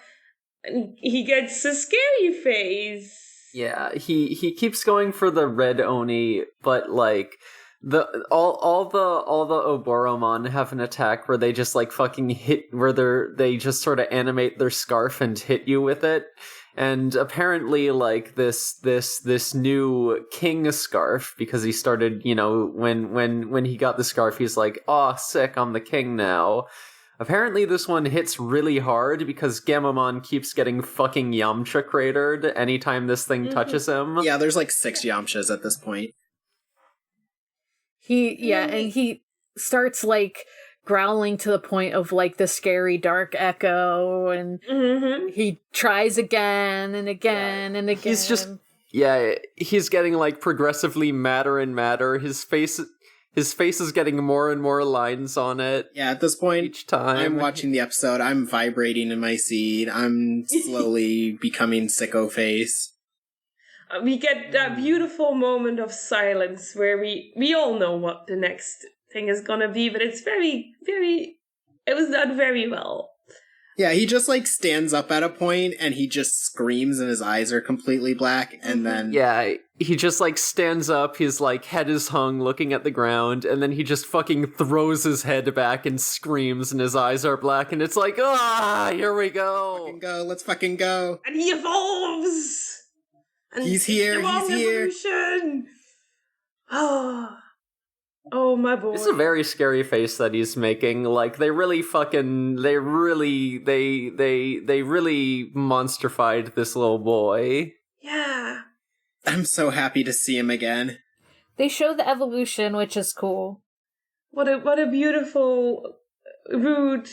And he gets a scary face. Yeah, he keeps going for the Red Oni, but, like, all the Oboromon have an attack where they just, like, fucking hit, where they just sort of animate their scarf and hit you with it. And apparently, like, this new king scarf, because he started, you know, when he got the scarf, he's like, "Oh, sick, I'm the king now." Apparently this one hits really hard because Gamamon keeps getting fucking Yamcha cratered anytime this thing touches him. Yeah, there's like 6 Yamchas at this point. And he starts, like, growling to the point of, like, the scary dark echo, and he tries again and again and again. He's just, he's getting, like, progressively madder and madder. His face is getting more and more lines on it. Yeah, at this point, each time I'm watching the episode, I'm vibrating in my seat. I'm slowly becoming sicko face. We get that beautiful moment of silence where we all know what the next thing is gonna be, but it's very, very, it was done very well. Yeah, he just, like, stands up at a point, and he just screams, and his eyes are completely black, and then... Yeah, he just, like, stands up, his, like, head is hung, looking at the ground, and then he just fucking throws his head back and screams, and his eyes are black, and it's like, here we go! Let's fucking go! And he evolves! And he's here! Evolution! Oh, my boy. It's a very scary face that he's making. Like, they really monsterfied this little boy. Yeah. I'm so happy to see him again. They show the evolution, which is cool. What a beautiful, rude,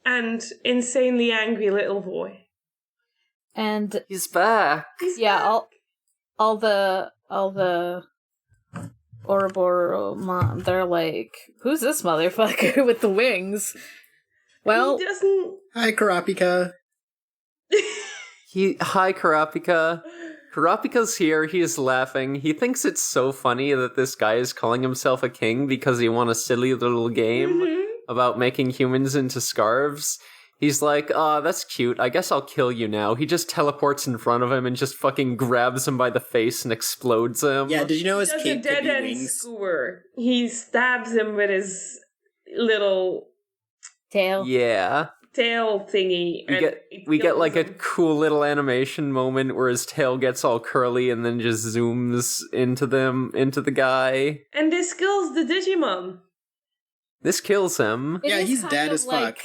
and insanely angry little boy. And he's back. All the Ouroboros, they're like, who's this motherfucker with the wings? Well, he doesn't... Hi, Karapika. Hi, Karapika. Karapika's here, he is laughing. He thinks it's so funny that this guy is calling himself a king because he won a silly little game about making humans into scarves. He's like, that's cute. I guess I'll kill you now. He just teleports in front of him and just fucking grabs him by the face and explodes him. Yeah, did you know his cape could be wings? Skewer. He stabs him with his little tail. Yeah. Tail thingy. We get like a cool little animation moment where his tail gets all curly and then just zooms into the guy. And this kills the Digimon. This kills him. Yeah, he's dead as fuck.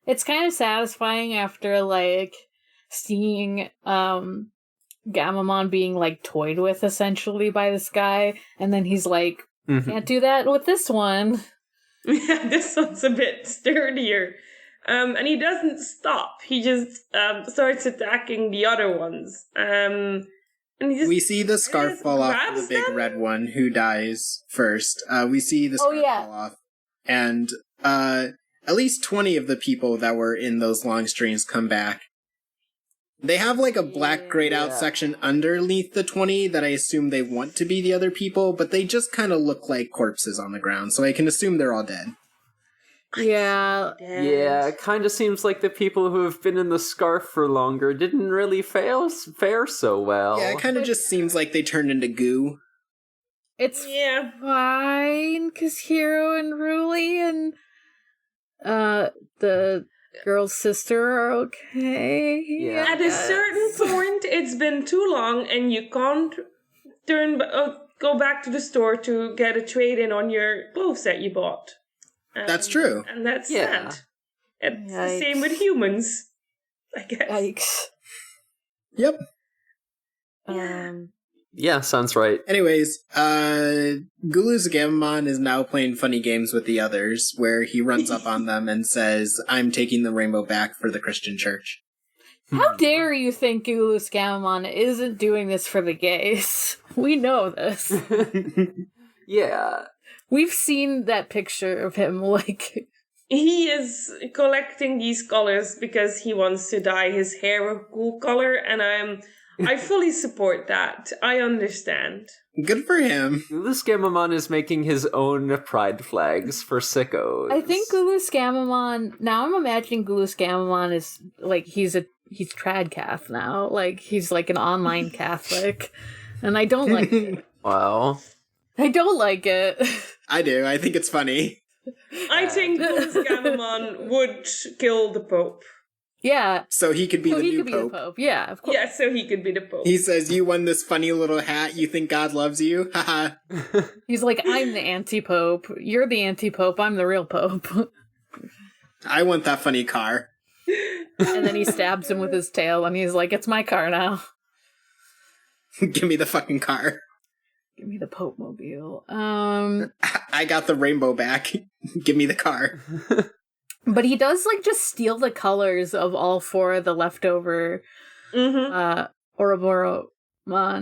It's kind of satisfying after, like, seeing Gamamon being, like, toyed with, essentially, by this guy. And then he's like, can't do that with this one. Yeah, this one's a bit sturdier. And he doesn't stop. He just starts attacking the other ones. And we see the scarf fall off of the big red one who dies first. We see the scarf fall off. And at least 20 of the people that were in those long strings come back. They have like a black grayed out section underneath the 20 that I assume they want to be the other people, but they just kind of look like corpses on the ground, so I can assume they're all dead. Yeah. Yeah, it kind of seems like the people who have been in the scarf for longer didn't really fare so well. Yeah, it kind of just seems like they turned into goo. It's fine, because Hiro and Ruli and the girl's sister are okay. Yeah. At a certain point, it's been too long, and you can't go back to the store to get a trade-in on your clothes that you bought. That's true. And that's sad. It's the same with humans, I guess. Yikes. Yep. Yeah, sounds right. Anyways, Gulu's Gamamon is now playing funny games with the others, where he runs up on them and says, "I'm taking the rainbow back for the Christian church." How dare you think Gulu Scamamon isn't doing this for the gays? We know this. Yeah. We've seen that picture of him, like... He is collecting these colors because he wants to dye his hair a cool color, and I fully support that. I understand. Good for him. Gulu Scamamon is making his own pride flags for sickos. I think Gulu Scamamon... Now I'm imagining Gulu Scamamon is, like, he's tradcath now. Like, he's like an online Catholic. And I don't like it. Wow. I don't like it. I do. I think it's funny. I think Gamamon would kill the Pope. Yeah. So he could be So the he new could be Pope. the Pope. Yeah, of course. Yeah, so he could be the Pope. He says, "You won this funny little hat. You think God loves you? Haha." He's like, I'm the anti-Pope. You're the anti-Pope. I'm the real Pope. I want that funny car. And then he stabs him with his tail, and he's like, it's my car now. Give me the fucking car. Give me the Pope mobile. I got the rainbow back. Give me the car. But he does, like, just steal the colors of all four of the leftover Ouroboromon.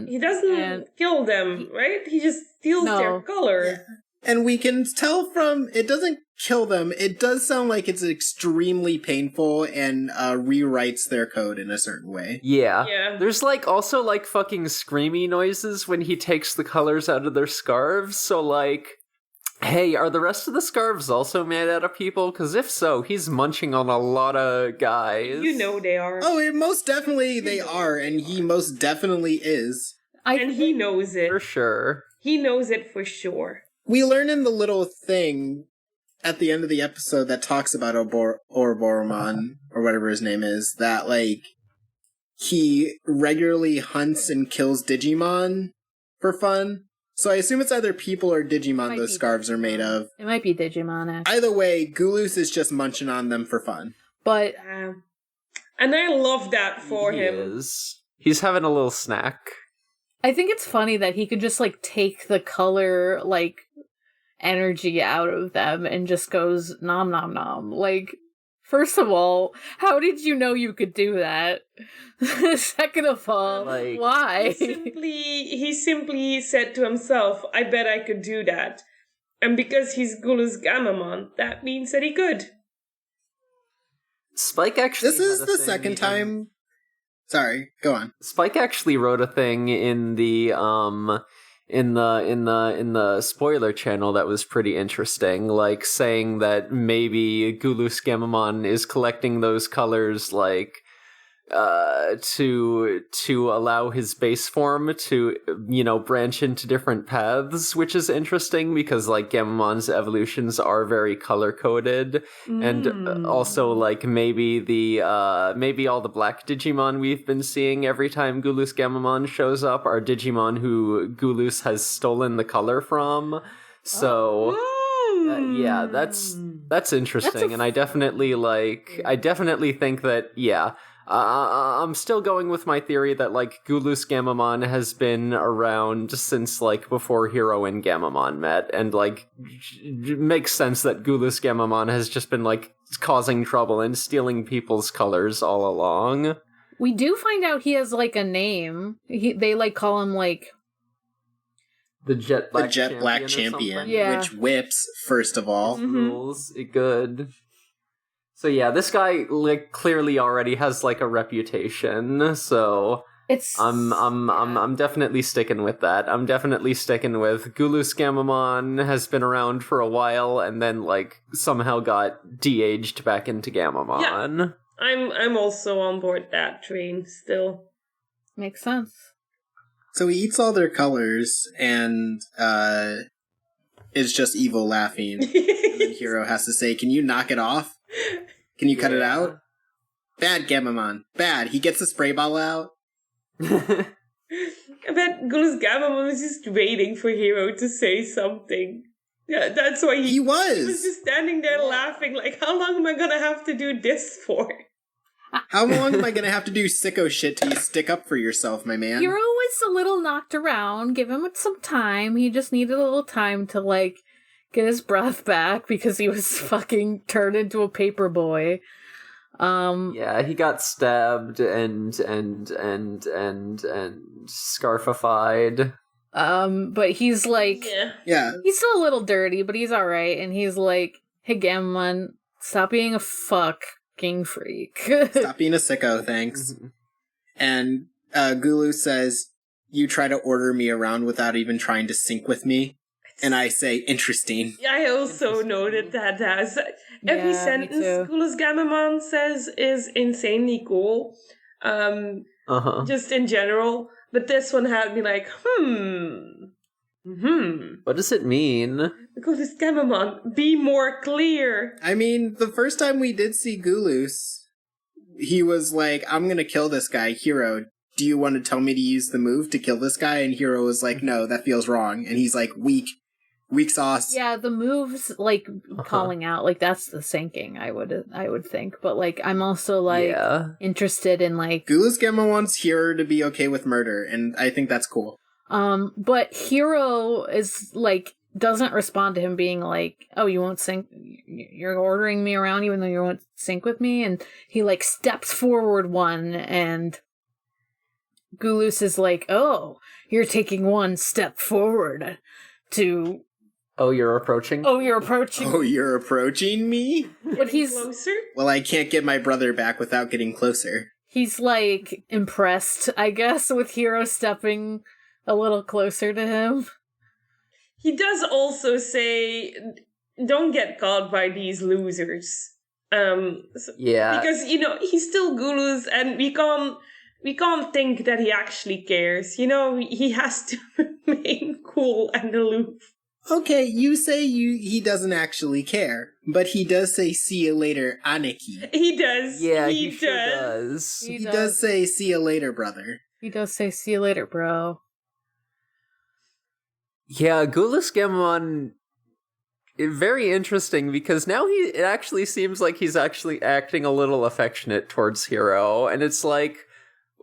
He doesn't kill them, right? He just steals their color. And we can tell from, it doesn't kill them, it does sound like it's extremely painful and rewrites their code in a certain way. Yeah. There's, like, also, like, fucking screamy noises when he takes the colors out of their scarves, so, like, hey, are the rest of the scarves also made out of people? Because if so, he's munching on a lot of guys. You know they are. Oh, most definitely they are, and he most definitely is. And he knows it. For sure. He knows it for sure. We learn in the little thing at the end of the episode that talks about Ouroboromon, or whatever his name is, that, like, he regularly hunts and kills Digimon for fun. So I assume it's either people or Digimon those scarves are made of. It might be Digimon, actually. Either way, Gulus is just munching on them for fun. But... and I love that for him. He's having a little snack. I think it's funny that he could just, like, take the color, like, energy out of them and just goes nom nom nom. Like, first of all, how did you know you could do that? Second of all, like, why? He simply said to himself, I bet I could do that. And because he's Gulus Gamamon, that means that he could. Spike actually This is the second time... Sorry, go on. Spike actually wrote a thing in the in the spoiler channel that was pretty interesting, like saying that maybe Gulus Gamamon is collecting those colors, like to allow his base form to, you know, branch into different paths, which is interesting because, like, Gamamon's evolutions are very color coded, and also, like, maybe all the black Digimon we've been seeing every time Gulus Gamamon shows up are Digimon who Gulus has stolen the color from. So yeah, that's interesting, and I definitely think that I'm still going with my theory that, like, Gulus Gamamon has been around since, like, before Hero and Gamamon met, and, like, makes sense that Gulus Gamamon has just been, like, causing trouble and stealing people's colors all along. We do find out he has, like, a name. They, like, call him, like... The Jet Black Champion, yeah. Which whips, first of all. Rules. Good. So yeah, this guy, like, clearly already has, like, a reputation, so I'm definitely sticking with that. I'm definitely sticking with Gulus Gamamon has been around for a while and then, like, somehow got de-aged back into Gamamon. Yeah. I'm also on board that train still. Makes sense. So he eats all their colors and is just evil laughing. And then Hero has to say, "Can you knock it off? Can you cut it out?" Bad Gamamon. Bad. He gets the spray bottle out. I bet Gulus Gamamon was just waiting for Hero to say something. Yeah, that's why he was. He was just standing there laughing, like, how long am I gonna have to do this for? How long am I gonna have to do sicko shit till you stick up for yourself, my man? Hero was is a little knocked around. Give him some time. He just needed a little time to, like, get his breath back because he was fucking turned into a paper boy. Yeah, he got stabbed and scarfified. But he's like, Yeah. he's still a little dirty, but he's alright. And he's like, hey, Gammon, stop being a fucking freak. Stop being a sicko, thanks. And Gulu says, you try to order me around without even trying to sync with me. And I say, interesting. I also noted that as every Yeah, me sentence too. Gulas Gammamon says is insanely cool. Just in general. But this one had me like, What does it mean? Gulas Gammamon, be more clear. I mean, the first time we did see Gulus, he was like, I'm gonna kill this guy, Hero. Do you want to tell me to use the move to kill this guy? And Hero was like, no, that feels wrong. And he's like, weak sauce. Yeah, the moves, like, calling out, like, that's the sinking, I would think. But, like, I'm also, like, interested in, like... Gulus Gamma wants Hero to be okay with murder, and I think that's cool. But Hero is, like, doesn't respond to him being like, oh, you won't sync, you're ordering me around even though you won't sync with me, and he, like, steps forward one, and Gulus is like, oh, you're taking one step forward to... Oh, you're approaching? Oh, you're approaching me? But he's closer? Well, I can't get my brother back without getting closer. He's, like, impressed, I guess, with Hero stepping a little closer to him. He does also say, don't get caught by these losers. Yeah. Because, you know, he's still Gulus, and we can't think that he actually cares. You know, he has to remain cool and aloof. Okay, you say he doesn't actually care, but he does say see you later, Aniki. He does. Yeah, he he sure does. He does say see you later, brother. He does say see you later, bro. Yeah, Gulus Gammon, very interesting because now it actually seems like he's actually acting a little affectionate towards Hero, and it's like,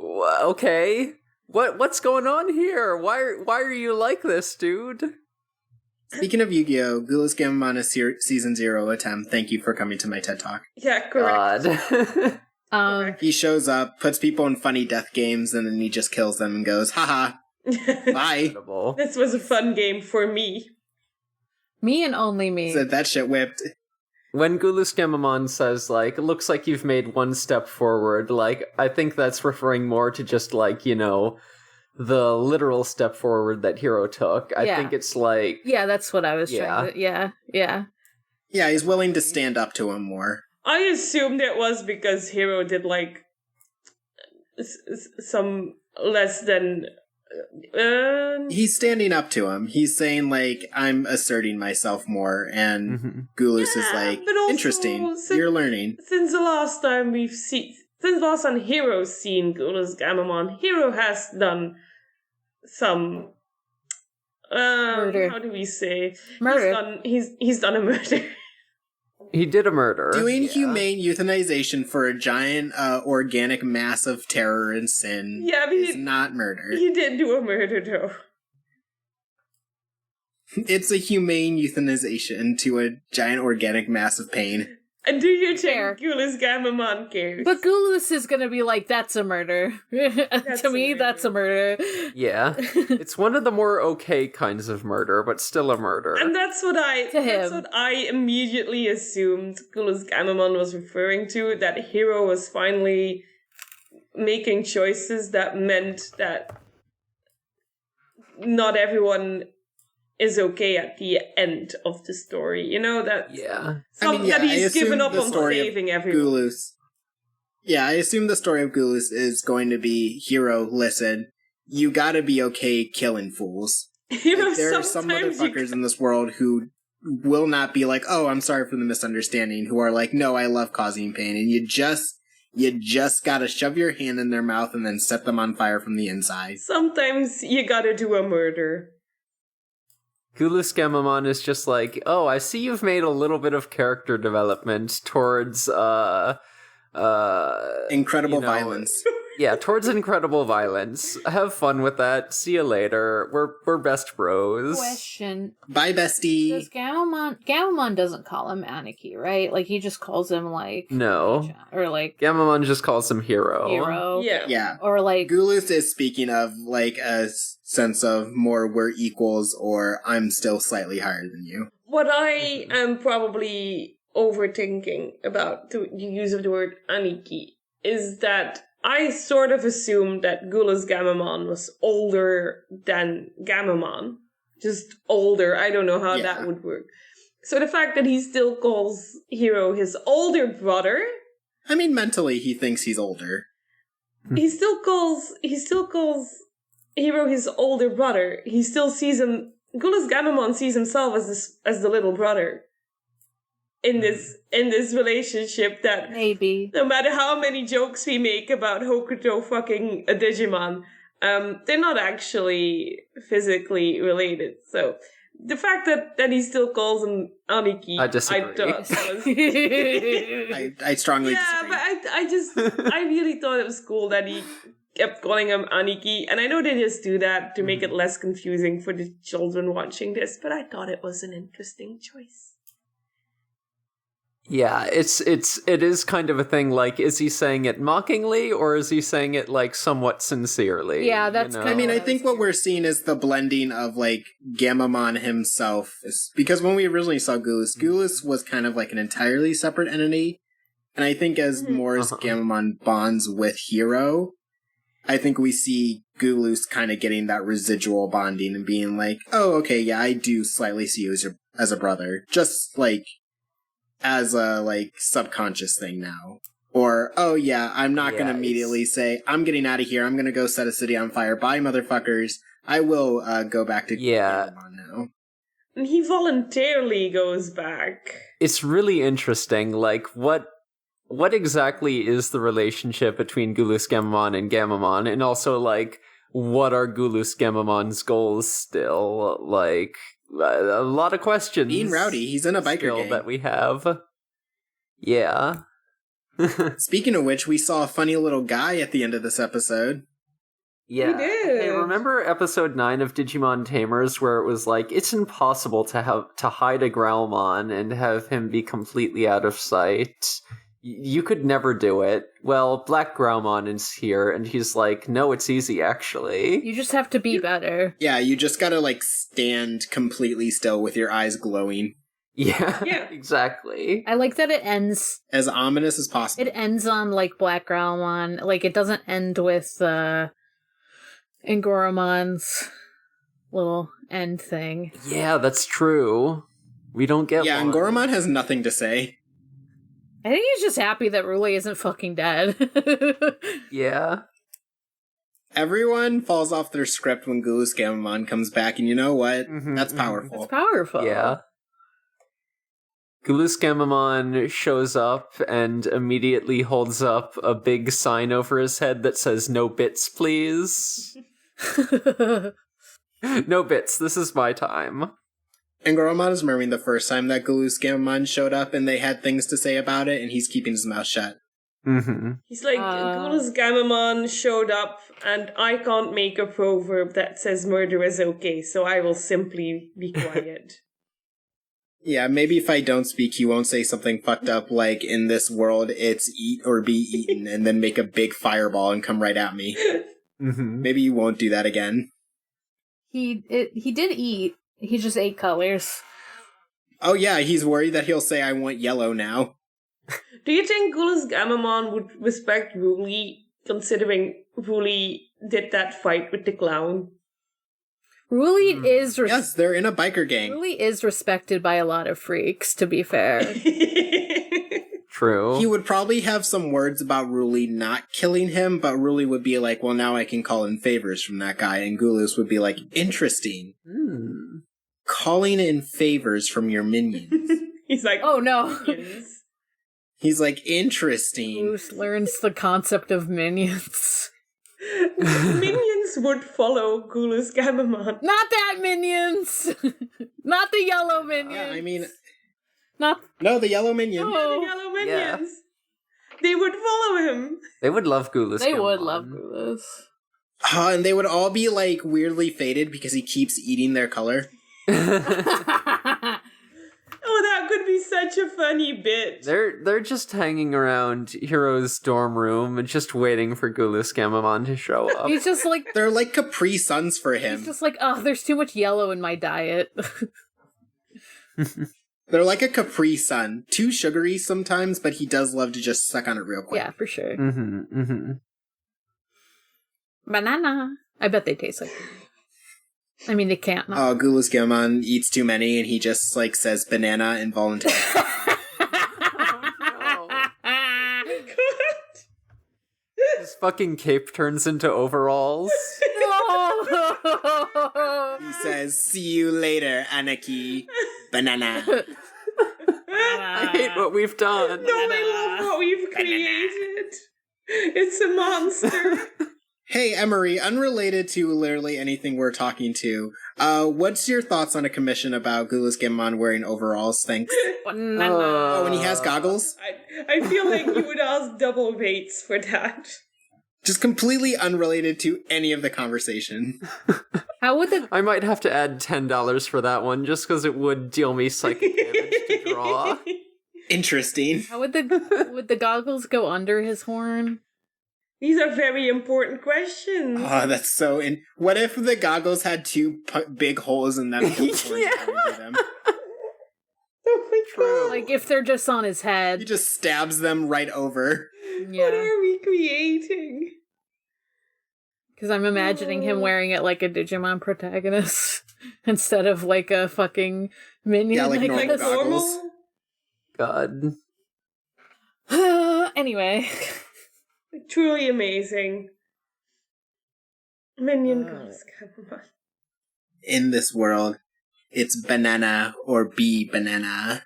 okay, what's going on here? Why are you like this, dude? Speaking of Yu-Gi-Oh!, Gulus Gammon is Season 0 attempt. Thank you for coming to my TED Talk. Yeah, correct. He shows up, puts people in funny death games, and then he just kills them and goes, haha, bye. This was a fun game for me. Me and only me. Said that shit whipped. When Gulus Gammon says, like, it looks like you've made one step forward, like, I think that's referring more to just, like, you know, the literal step forward that Hero took. I think it's like... Yeah, that's what I was trying to... Yeah. Yeah, he's willing to stand up to him more. I assumed it was because Hero did, like, some less than... He's standing up to him. He's saying, like, I'm asserting myself more, and Gulus is like, but also, interesting, you're learning. Since the last time Hero's seen Gulus Gammamon, Hero has done some... murder. How do we say? Murder. He's done a murder. He did a murder. Doing humane euthanization for a giant organic mass of terror and sin is not murder. He did do a murder, though. It's a humane euthanization to a giant organic mass of pain. And do you think Gulus Gammamon cares? But Gulus is gonna be like, that's a murder. To me, that's a murder. Yeah. It's one of the more okay kinds of murder, but still a murder. And that's what I immediately assumed Gulus Gammamon was referring to, that Hero was finally making choices that meant that not everyone is okay at the end of the story. You know, that that he's given up on saving everyone. Gulus. Yeah, I assume the story of Gulus is going to be, Hero, listen, you gotta be okay killing fools. Like, there are some motherfuckers in this world who will not be like, oh, I'm sorry for the misunderstanding, who are like, no, I love causing pain, and you just gotta shove your hand in their mouth and then set them on fire from the inside. Sometimes you gotta do a murder. Gulus Gammamon is just like, oh, I see you've made a little bit of character development towards, incredible violence. Yeah, towards incredible violence. Have fun with that. See you later. We're best bros. Question. Bye, bestie. Does Gamamon doesn't call him Aniki, right? Like, he just calls him, like... No. Or, like... Gamamon just calls him Hero. Yeah. Yeah. Or, like... Gulus is speaking of, like, a sense of more we're equals or I'm still slightly higher than you. What I am probably overthinking about the use of the word Aniki is that I sort of assumed that Gulus Gamamon was older than Gamamon. Just older. I don't know how that would work. So the fact that he still calls Hero his older brother... I mean, mentally, he thinks he's older. He still calls Hero his older brother. He still sees him... Gulus Gamamon sees himself as the little brother. In this relationship that maybe no matter how many jokes we make about Hokuto fucking a Digimon, they're not actually physically related. So the fact that he still calls him Aniki, I disagree. I thought that was I strongly disagree. but I really thought it was cool that he kept calling him Aniki, and I know they just do that to make it less confusing for the children watching this, but I thought it was an interesting choice. Yeah, it is kind of a thing, like, is he saying it mockingly, or is he saying it, like, somewhat sincerely? Yeah, that's you know? I mean, I think what we're seeing is the blending of, like, Gamamon himself. Because when we originally saw Gulus was kind of like an entirely separate entity. And I think as more as Gamamon bonds with Hero, I think we see Gulus kind of getting that residual bonding and being like, oh, okay, yeah, I do slightly see you as a brother. Just, like... as a, like, subconscious thing now. Or, oh yeah, I'm not gonna immediately say, I'm getting out of here, I'm gonna go set a city on fire, bye motherfuckers, I will go back to Gamamon now. And he voluntarily goes back. It's really interesting, like, what exactly is the relationship between Gulus Gamamon and Gamamon, and also, like, what are Gulus Gamamon's goals still, like... a lot of questions. Being rowdy, he's in a biker gang. That we have. Yeah. Speaking of which, we saw a funny little guy at the end of this episode. Yeah. We did. Hey, remember episode 9 of Digimon Tamers where it was like, it's impossible to hide a Growlmon and have him be completely out of sight. You could never do it. Well, Black Growlmon is here, and he's like, no, it's easy, actually. you just have to be better. Yeah, you just gotta, like, stand completely still with your eyes glowing. Yeah, Yeah. exactly. I like that it ends... As ominous as possible. It ends on, like, Black Growlmon. Like, it doesn't end with, Angoromon's little end thing. Yeah, that's true. We don't get Yeah, one. and Goromon has nothing to say. I think he's just happy that Ruli isn't fucking dead. Yeah. Everyone falls off their script when Gulus Gamamon comes back, and you know what? That's powerful. It's powerful. Yeah. Gulus Gamamon shows up and immediately holds up a big sign over his head that says, no bits, please. No bits, this is my time. And Goromon is murmuring the first time that Gulus Gamamon showed up and they had things to say about it, and he's keeping his mouth shut. Mm-hmm. He's like, Gulus Gamamon showed up, and I can't make a proverb that says murder is okay, so I will simply be quiet. Yeah, maybe if I don't speak, he won't say something fucked up like, in this world, it's eat or be eaten, and then make a big fireball and come right at me. Mm-hmm. Maybe you won't do that again. He did eat. He just ate colors. Oh yeah, he's worried that he'll say, I want yellow now. Do you think Gulus Gamamon would respect Ruli, considering Ruli did that fight with the clown? Ruli is... Yes, they're in a biker gang. Ruli is respected by a lot of freaks, to be fair. True. He would probably have some words about Ruli not killing him, but Ruli would be like, well, now I can call in favors from that guy, and Gulus would be like, interesting. Calling in favors from your minions. He's like, Oh no. minions. He's like, interesting. Bruce learns the concept of minions. Minions would follow Gulus Gamamon. Not that minions! Not the yellow minions! I mean, Not... no, the yellow minion. The Oh. yellow minions. they would follow him. They would love Gulas. They would love Gulas. And they would all be like weirdly faded because he keeps eating their color. Oh, that could be such a funny bit. They're just hanging around Hiro's dorm room and just waiting for Gulas-Gamamon to show up. He's just like... They're like Capri Suns for him. He's just like, oh, there's too much yellow in my diet. They're like a Capri Sun. Too sugary sometimes, but he does love to just suck on it real quick. Yeah, for sure. Mm-hmm, mm-hmm. Banana. I bet they taste like... I mean, they can't. Oh, Gulas-Gamamon eats too many and he just, like, says banana involuntarily. His fucking cape turns into overalls. He says, "See you later, Anaki. Banana." I hate what we've done. No, I love what we've created. It's a monster. Hey, Emery, unrelated to literally anything we're talking to, what's your thoughts on a commission about Gulas-Gamamon wearing overalls? Thanks. Oh, and he has goggles? I feel like you would ask double rates for that. Just completely unrelated to any of the conversation. How would the... I might have to add $10 for that one, just because it would deal me psychic damage to draw. Interesting. How would the goggles go under his horn? These are very important questions. Oh, that's so... What if the goggles had two big holes in them? Yeah. Them? Oh my god. Like, if they're just on his head. He just stabs them right over. Yeah. What are we creating? Because I'm imagining him wearing it like a Digimon protagonist instead of like a fucking minion. Yeah, like normal guess. goggles. God. Anyway. Truly amazing. Minion Gulas-Gamamon. In this world, it's banana or be banana.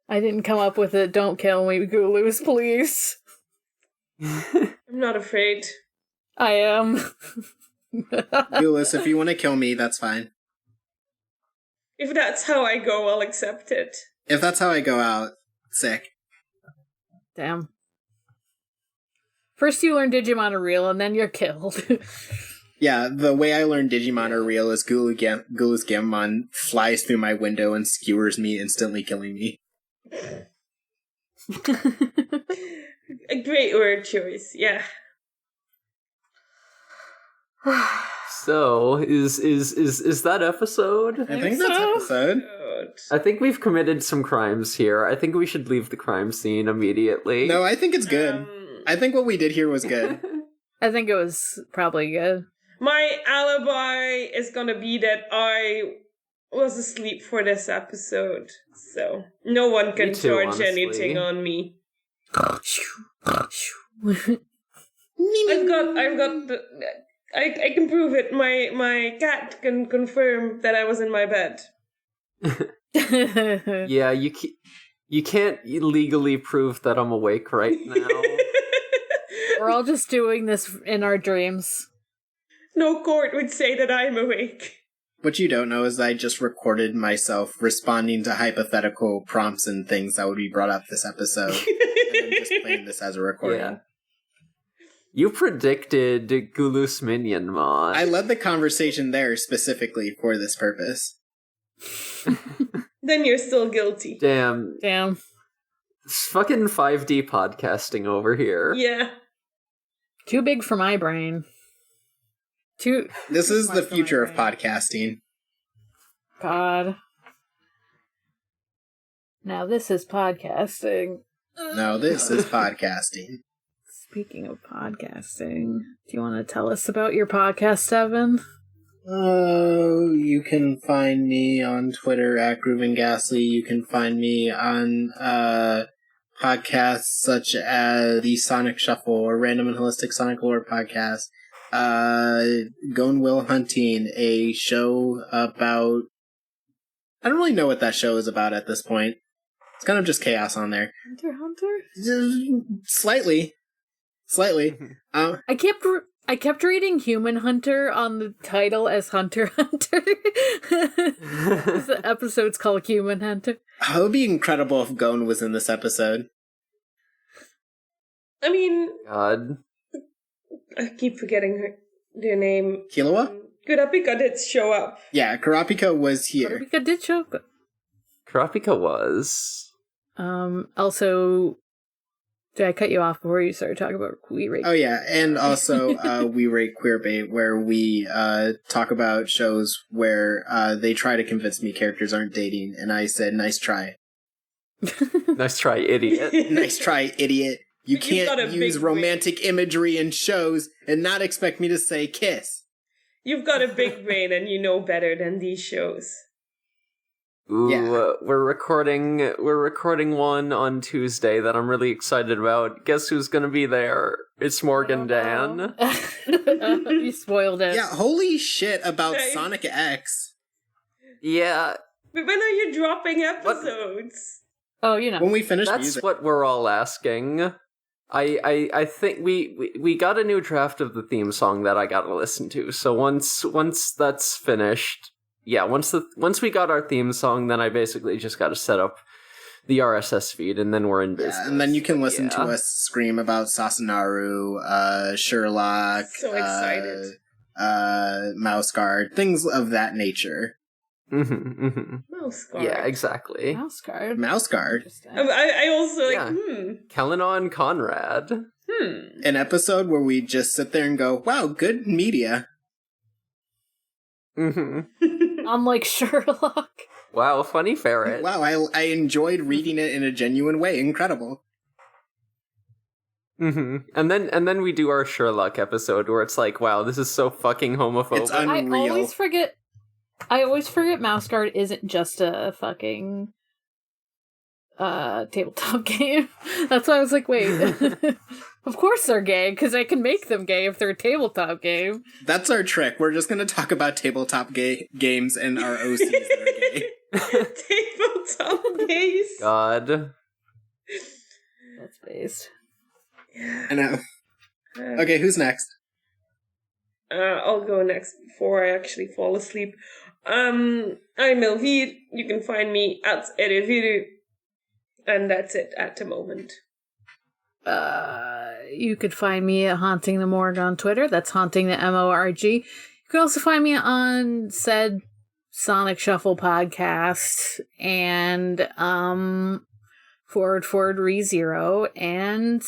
I didn't come up with it. Don't kill me, Gulus, please. I'm not afraid. I am. Gulas, if you want to kill me, that's fine. If that's how I go, I'll accept it. If that's how I go out, sick. Damn. First you learn Digimon are real, and then you're killed. Yeah, the way I learned Digimon are real is Gulas-Gamamon flies through my window and skewers me, instantly killing me. A great word choice, yeah. So, is that episode? I think that's episode. I think we've committed some crimes here. I think we should leave the crime scene immediately. No, I think it's good. I think what we did here was good. I think it was probably good. My alibi is gonna be that I was asleep for this episode, so no one can Me too, charge honestly. anything on me. I've got the... I can prove it. My cat can confirm that I was in my bed. Yeah, you can't legally prove that I'm awake right now. We're all just doing this in our dreams. No court would say that I'm awake. What you don't know is I just recorded myself responding to hypothetical prompts and things that would be brought up this episode. And I'm just playing this as a recording. Yeah. You predicted Gulus Minionmon. I led the conversation there specifically for this purpose. Then you're still guilty. Damn. It's fucking 5D podcasting over here. Yeah. Too big for my brain. This is the future of podcasting. God. Now this is podcasting. No, this is podcasting. Speaking of podcasting, do you want to tell us about your podcast, Devon? Oh, you can find me on Twitter at GroovinGhastly. You can find me on podcasts such as the Sonic Shuffle or Random and Holistic Sonic Lore podcast. Gone Will Hunting, a show about... I don't really know what that show is about at this point. It's kind of just chaos on there. Hunter? Slightly. I kept reading Human Hunter on the title as Hunter Hunter. The episode's called Human Hunter. It would be incredible if Gon was in this episode. I mean, God. I keep forgetting their name. Killua? Kurapika did show up. Yeah, Kurapika was here. Kurapika did show up. Kurapika was. Also, did I cut you off before you started talking about We Rate? Oh yeah, and also We Rate Queerbait, where we talk about shows where they try to convince me characters aren't dating, and I said, nice try. Nice try, idiot. Nice try, idiot. You But you've got can't a use big romantic imagery in shows and not expect me to say kiss. You've got a big brain and you know better than these shows. Ooh, Yeah. we're recording one on Tuesday that I'm really excited about. Guess who's gonna be there? It's Morgan Dan. You spoiled it. Yeah, holy shit about Right. Sonic X. Yeah, But when are you dropping episodes? Oh, you know. When we finish that's music. what we're all asking. I think we got a new draft of the theme song that I gotta listen to. So once that's finished, yeah, once we got our theme song, then I basically just gotta set up the RSS feed, and then we're in business. Yeah, and then you can listen to Yeah. us scream about Sasanaru, Sherlock, So excited. Mouse Guard, things of that nature. Mouse guard. Yeah, exactly. Mouse card. Mouse Guard, Interesting. I also Yeah. Kelena and Conrad. an episode where we just sit there and go, wow, good media. Unlike Sherlock. Wow, funny ferret. Wow, I enjoyed reading it in a genuine way. Incredible. And then we do our Sherlock episode where it's like, wow, this is so fucking homophobic. It's unreal. I always forget Mouse Guard isn't just a fucking tabletop game. That's why I was like, wait. Of course they're gay, because I can make them gay if they're a tabletop game. That's our trick. We're just going to talk about tabletop games and our OCs that are gay. Tabletop gays. God. That's based. I know. Okay, who's next? I'll go next before I actually fall asleep. I'm Elvire. You can find me at Ereviru. And that's it at the moment. You could find me at Haunting the Morgue on Twitter. That's Haunting the MORG. You can also find me on said Sonic Shuffle podcast and Forward ReZero and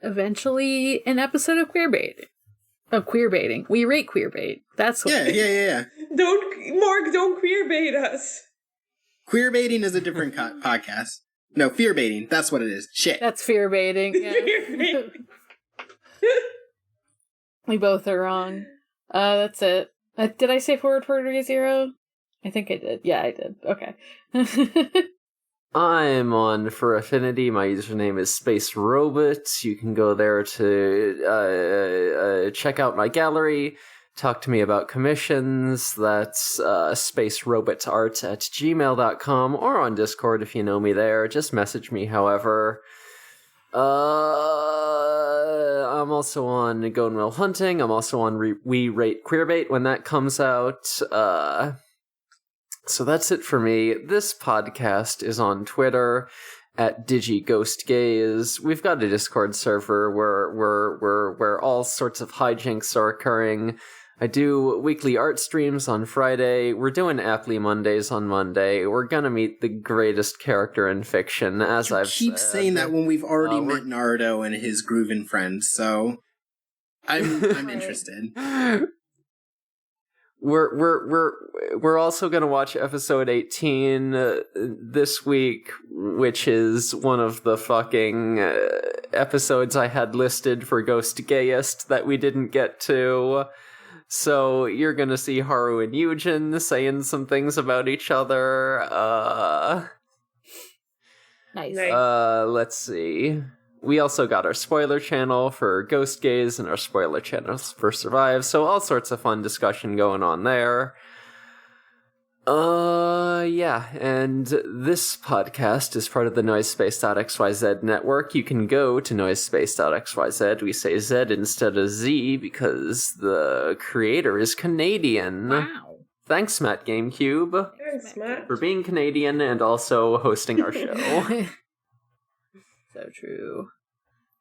eventually an episode of Queerbaiting. We rate Queerbait. That's what. Yeah. Don't queerbait us. Queerbaiting is a different podcast. No, fear baiting. That's what it is. Shit. That's fear baiting. Yeah. We both are wrong. That's it. Did I say Forward ReZero? I think I did. Yeah, I did. Okay. I'm on for Affinity. My username is Space Robot. You can go there to check out my gallery, talk to me about commissions. That's spacerobotart@gmail.com, or on Discord if you know me there. Just message me, however. I'm also on Going Will Hunting. I'm also on We Rate Queerbait when that comes out. So that's it for me. This podcast is on Twitter at DigiGhostGaze. We've got a Discord server where all sorts of hijinks are occurring. I do weekly art streams on Friday. We're doing Aptly Mondays on Monday. We're gonna meet the greatest character in fiction, as You I've keep said. saying that when we've already met Naruto and his groovin' friends, so I'm interested. We're also gonna watch episode 18 this week, which is one of the fucking episodes I had listed for Ghost Gayest that we didn't get to. So you're gonna see Haru and Eugen saying some things about each other. Nice. Let's see. We also got our spoiler channel for Ghost Gaze and our spoiler channels for Survive, so all sorts of fun discussion going on there. Yeah, and this podcast is part of the Noisespace.xyz network. You can go to Noisespace.xyz. We say Z instead of Z because the creator is Canadian. Wow. Thanks, Matt GameCube, Thanks, Matt. for being Canadian and also hosting our show. So true.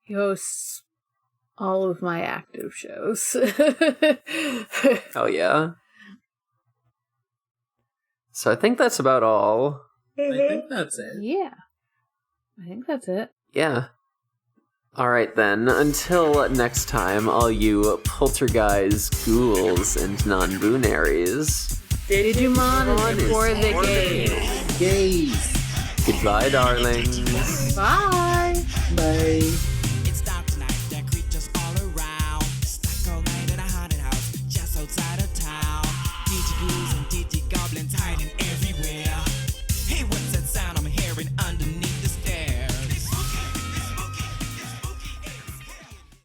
He hosts all of my active shows. Oh, yeah? So I think that's about all. I think that's it. Yeah. I think that's it. Yeah. Alright then, until next time, all you poltergeist, ghouls, and non-boonaries. Digimon is for the gays. Gays. Goodbye, darlings. Bye. Bye.